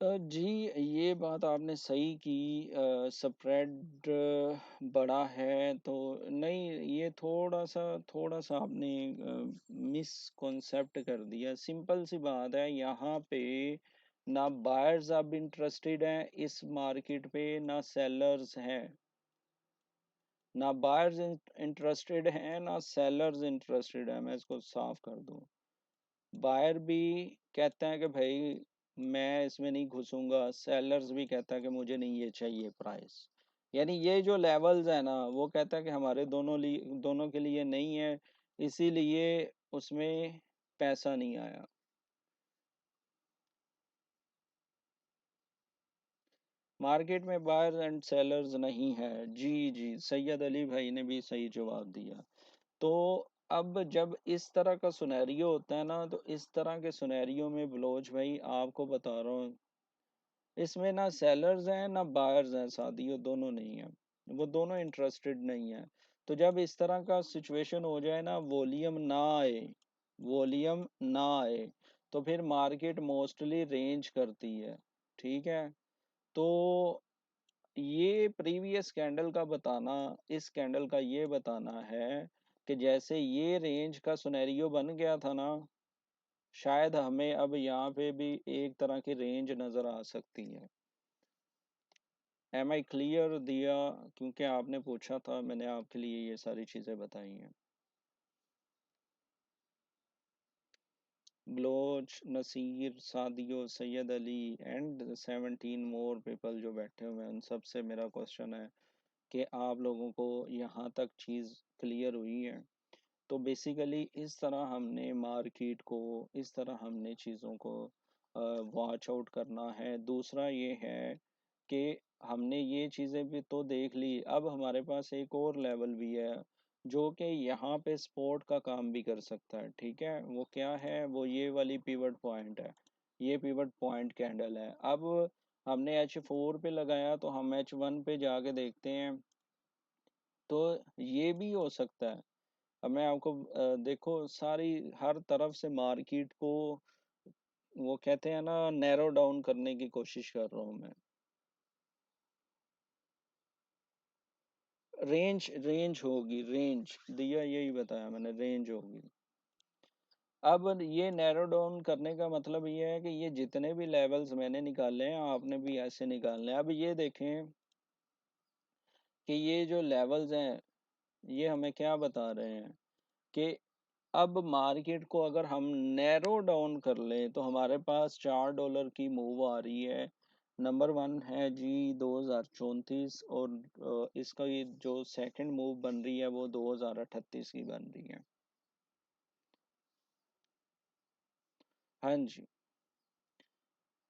जी, ये बात आपने सही की। स्प्रेड बड़ा है तो नहीं, ये थोड़ा सा आपने मिस कॉन्सेप्ट कर दिया। सिंपल सी बात है यहाँ पे, ना बायर्स अब इंटरेस्टेड हैं इस मार्केट पे, ना सेलर्स हैं। ना बायर्स इंटरेस्टेड हैं ना सेलर्स इंटरेस्टेड है, मैं इसको साफ कर दूं। बायर भी कहते हैं कि भाई मैं इसमें नहीं घुसूंगा, सेलर्स भी कहता है कि मुझे नहीं ये चाहिए प्राइस। यानी ये जो लेवल्स है ना, वो कहता है कि हमारे दोनों के लिए नहीं है, इसीलिए उसमें पैसा नहीं आया। मार्केट में बायर्स एंड सेलर्स नहीं है। जी जी, सैयद अली भाई ने भी सही जवाब दिया। तो अब जब इस तरह का सुनैरियो होता है ना, तो इस तरह के सुनैरियो में बलोच भाई आपको बता रहा हूँ, इसमें ना सेलर्स हैं ना बायर्स हैं, सादियों दोनों नहीं है। वो दोनों इंटरेस्टेड नहीं है। तो जब इस तरह का सिचुएशन हो जाए ना, वॉल्यूम ना आए, तो फिर मार्केट मोस्टली रेंज करती है। ठीक है। तो ये प्रीवियस कैंडल का बताना, इस कैंडल का ये बताना है कि जैसे ये रेंज का सिनेरियो बन गया था ना, शायद हमें अब यहाँ पे भी एक तरह की रेंज नजर आ सकती है। एम आई क्लियर दिया? क्योंकि आपने पूछा था, मैंने आपके लिए ये सारी चीज़ें बताई हैं। Baloch, Nasir, Sadio, Syed Ali and 17 more people जो बैठे हुए हैं, उन सब से मेरा क्वेश्चन है कि आप लोगों को यहाँ तक चीज़ क्लियर हुई है? तो बेसिकली इस तरह हमने मार्केट को, इस तरह हमने चीज़ों को वॉच आउट करना है। दूसरा ये है कि हमने ये चीज़ें भी तो देख ली, अब हमारे पास एक और लेवल भी है जो कि यहाँ पे सपोर्ट का काम भी कर सकता है। ठीक है, वो क्या है? वो ये वाली पिवट पॉइंट है। ये पिवट पॉइंट कैंडल है। अब हमने H4 पे लगाया, तो हम H1 पे जाके देखते हैं, तो ये भी हो सकता है। अब मैं आपको देखो, सारी हर तरफ से मार्केट को, वो कहते हैं ना, नैरो डाउन करने की कोशिश कर रहा हूँ मैं। रेंज रेंज होगी, रेंज दिया, यही बताया मैंने, रेंज होगी। अब ये नैरो डाउन करने का मतलब ये है कि ये जितने भी लेवल्स मैंने निकाले हैं, आपने भी ऐसे निकालने हैं। अब ये देखें कि ये जो लेवल्स हैं, ये हमें क्या बता रहे हैं कि अब मार्केट को अगर हम नैरो डाउन कर लें, तो हमारे पास $4 की मूव आ रही है। नंबर 1 है जी 2034, और इसका ये जो सेकंड मूव बन रही है वो 2038 की बन रही है। हाँ जी।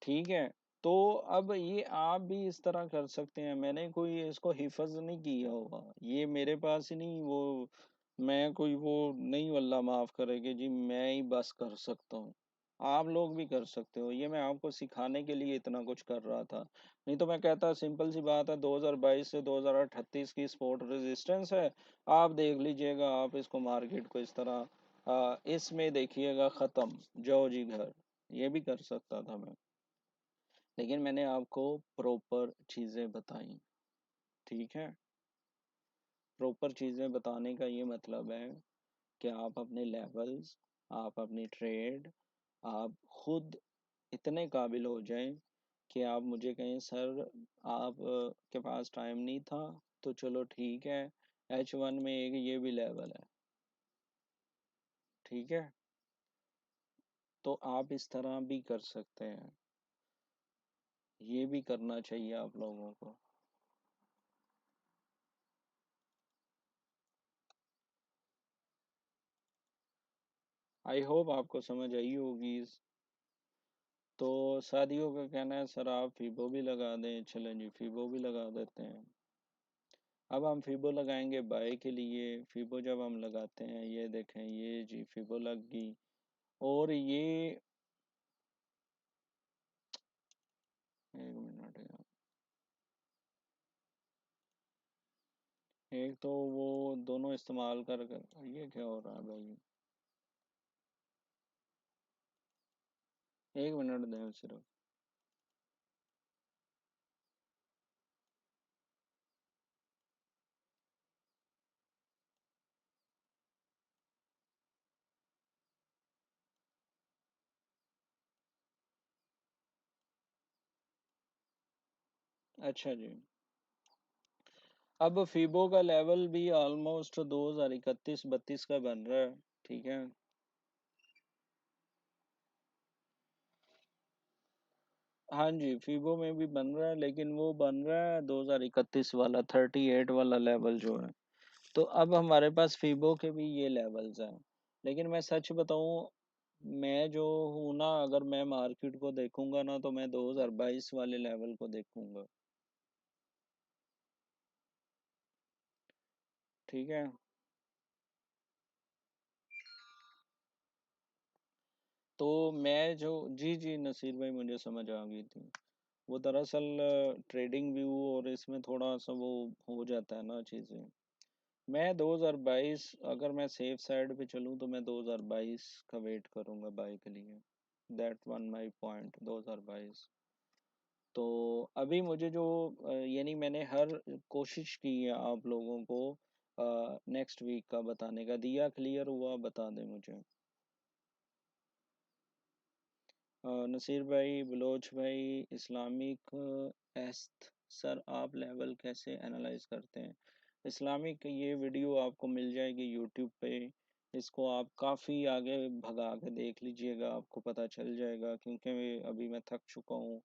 ठीक है। तो अब ये आप भी इस तरह कर सकते हैं, मैंने कोई इसको हिफज नहीं किया होगा, ये मेरे पास ही नहीं वो, मैं कोई वो नहीं, वल्ला माफ करे कि जी मैं ही बस कर सकता हूँ। आप लोग भी कर सकते हो, ये मैं आपको सिखाने के लिए इतना कुछ कर रहा था, नहीं तो मैं कहता सिंपल सी बात है 2022 से 2038 की स्पोर्ट रेजिस्टेंस है, आप देख लीजिएगा, आप इसको मार्केट को इस तरह इसमें देखिएगा खत्म, जाओ जी घर, ये भी कर सकता था मैं। लेकिन मैंने आपको प्रॉपर चीज़ें बताई। ठीक है। प्रॉपर चीज़ें बताने का ये मतलब है कि आप अपने लेवल्स, आप अपनी ट्रेड, आप खुद इतने काबिल हो जाएं कि आप मुझे कहें सर आप के पास टाइम नहीं था, तो चलो ठीक है, H1 में एक ये भी लेवल है। ठीक है। तो आप इस तरह भी कर सकते हैं, ये भी करना चाहिए आप लोगों को। आई होप आपको समझ आई होगी। तो शादियों का कहना है सर आप फीबो भी लगा दें, चलें जी फीबो भी लगा देते हैं। अब हम फीबो लगाएंगे बाय के लिए, फीबो जब हम लगाते हैं ये देखें, ये जी फीबो लग गई। और ये, एक मिनट यार, एक तो वो दोनों इस्तेमाल कर, ये क्या हो रहा है भाई, एक मिनट दें सिर्फ। अच्छा जी। अब फीबो का लेवल भी ऑलमोस्ट 2031-32 का बन रहा है। ठीक है। हाँ जी, फीबो में भी बन रहा है, लेकिन वो बन रहा है 2031 वाला 38 वाला लेवल जो है। तो अब हमारे पास फीबो के भी ये लेवल्स हैं। लेकिन मैं सच बताऊं, मैं जो हूं ना, अगर मैं मार्केट को देखूंगा ना, तो मैं 2022 वाले लेवल को देखूंगा। ठीक है। तो मैं जो, जी जी नसीर भाई मुझे समझ आ गई थी। वो दरअसल ट्रेडिंग व्यू और इसमें थोड़ा सा वो हो जाता है ना चीज़ें। मैं 2022, अगर मैं सेफ साइड पे चलूँ तो मैं 2022 का वेट करूंगा बाय के लिए। That one my point 2022। तो अभी मुझे जो यानी मैंने हर कोशिश की है आप लोगों को नेक्स्ट वीक का बताने का, दिया क्लियर हुआ, बता दें मुझे। नसीर भाई, बलोच भाई, इस्लामिक एस्त सर आप लेवल कैसे एनालाइज करते हैं? इस्लामिक ये वीडियो आपको मिल जाएगी यूट्यूब पे, इसको आप काफ़ी आगे भगा के देख लीजिएगा, आपको पता चल जाएगा, क्योंकि अभी मैं थक चुका हूँ।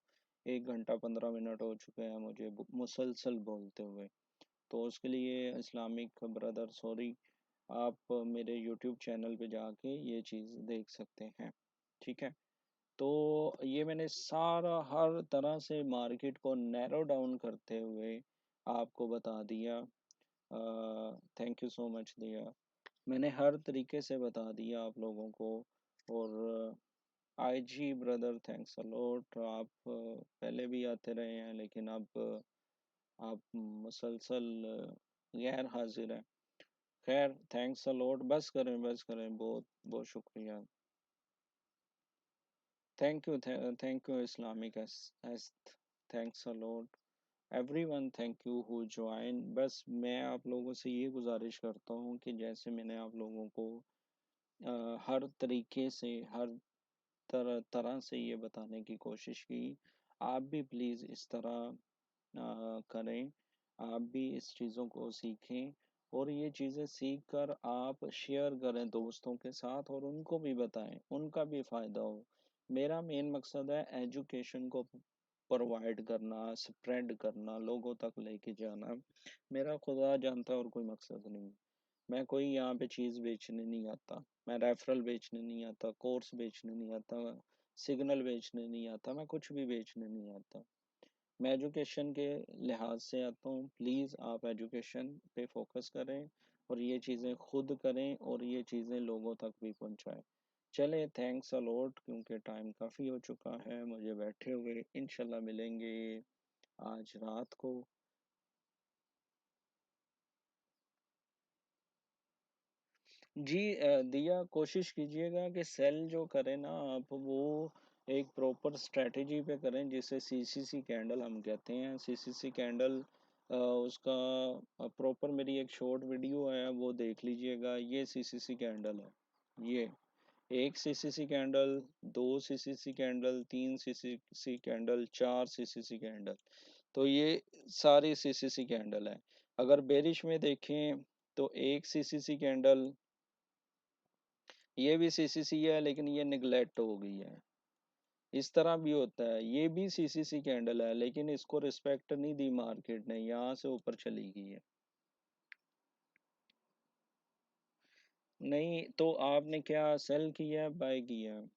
1 घंटा 15 मिनट हो चुके हैं मुझे मुसलसल बोलते हुए। तो उसके लिए इस्लामिक ब्रदर सॉरी, आप मेरे यूट्यूब चैनल पे जाके ये चीज़ देख सकते हैं। ठीक है। तो ये मैंने सारा हर तरह से मार्केट को नैरो डाउन करते हुए आपको बता दिया। थैंक यू सो मच दिया, मैंने हर तरीके से बता दिया आप लोगों को। और आई जी ब्रदर थैंक्स अ लॉट, आप पहले भी आते रहे हैं, लेकिन अब आप मुसलसल गैर हाजिर हैं। खैर थैंक्स अ लॉट, बस करें, बहुत बहुत शुक्रिया। Thank you Islamic S, thanks a lot everyone, thank you who join. बस मैं आप लोगों से ये गुजारिश करता हूँ कि जैसे मैंने आप लोगों को हर तरीके से, हर तरह तरह से ये बताने की कोशिश की, आप भी प्लीज़ इस तरह करें, आप भी इस चीज़ों को सीखें, और ये चीज़ें सीख कर आप शेयर करें दोस्तों के साथ, और उनको भी बताएं, उनका भी फ़ायदा हो। मेरा मेन मकसद है एजुकेशन को प्रोवाइड करना, स्प्रेड करना, लोगों तक लेके जाना मेरा खुदा जानता है और कोई मकसद नहीं। मैं कोई यहाँ पे चीज़ बेचने नहीं आता, मैं रेफरल बेचने नहीं आता, कोर्स बेचने नहीं आता, सिग्नल बेचने नहीं आता, मैं कुछ भी बेचने नहीं आता। मैं एजुकेशन के लिहाज से आता हूँ। प्लीज़ आप एजुकेशन पे फोकस करें और ये चीज़ें खुद करें और ये चीज़ें लोगों तक भी पहुँचाएं। चले, थैंक्स अ लॉट, क्योंकि टाइम काफ़ी हो चुका है मुझे बैठे हुए। इंशाल्लाह मिलेंगे आज रात को। जी दिया कोशिश कीजिएगा कि सेल जो करें ना आप, वो एक प्रॉपर स्ट्रेटेजी पे करें जिसे सीसीसी कैंडल हम कहते हैं। सीसीसी कैंडल उसका प्रॉपर मेरी एक शॉर्ट वीडियो है, वो देख लीजिएगा। ये सीसीसी कैंडल है। ये एक सीसीसी कैंडल, दो सीसीसी कैंडल, तीन सीसीसी कैंडल, चार सीसीसी कैंडल। तो ये सारी सीसीसी कैंडल है। अगर बेरिश में देखें तो एक सीसीसी कैंडल, ये भी सीसीसी है लेकिन ये निगलेक्ट हो गई है। इस तरह भी होता है, ये भी सीसीसी कैंडल है लेकिन इसको रिस्पेक्ट नहीं दी मार्केट ने, यहाँ से ऊपर चली गई है। नहीं तो आपने क्या सेल किया है, बाय किया है?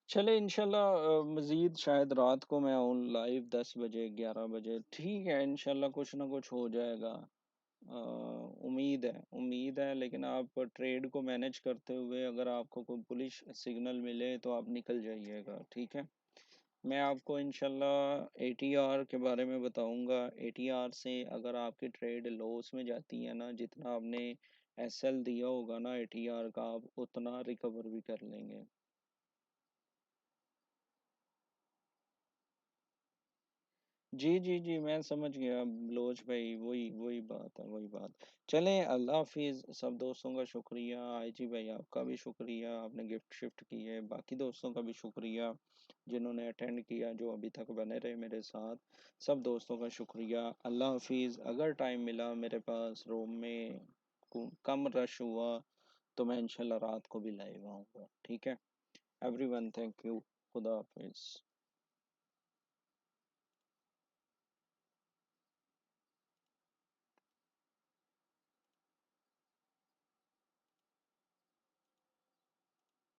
चले इंशाल्लाह मज़ीद शायद रात को मैं आऊँ लाइव 10 बजे, 11 बजे। ठीक है, इंशाल्लाह कुछ ना कुछ हो जाएगा। उम्मीद है, लेकिन आप ट्रेड को मैनेज करते हुए अगर आपको कोई बुलिश सिग्नल मिले तो आप निकल जाइएगा, ठीक है। मैं आपको इंशाल्लाह एटीआर के बारे में बताऊंगा। एटीआर से अगर आपकी ट्रेड लॉस में जाती है ना, जितना आपने एसएल दिया होगा ना एटीआर का, आप उतना रिकवर भी कर लेंगे। जी, जी, जी, मैं समझ गया बलोच भाई, वही वही बात है, वही बात। चलें, अल्लाह हाफ़िज़। सब दोस्तों का शुक्रिया। आईजी भाई आपका भी शुक्रिया, आपने गिफ्ट शिफ्ट किए। बाकी दोस्तों का भी शुक्रिया जिन्होंने अटेंड किया, जो अभी तक बने रहे मेरे साथ। सब दोस्तों का शुक्रिया। अल्लाह हाफ़िज़। अगर टाइम मिला मेरे पास, रूम में कम रश हुआ, तो मैं इंशाल्लाह रात को भी लाइव आऊँगा, ठीक है। Everyone thank you. खुदा हाफ़िज़।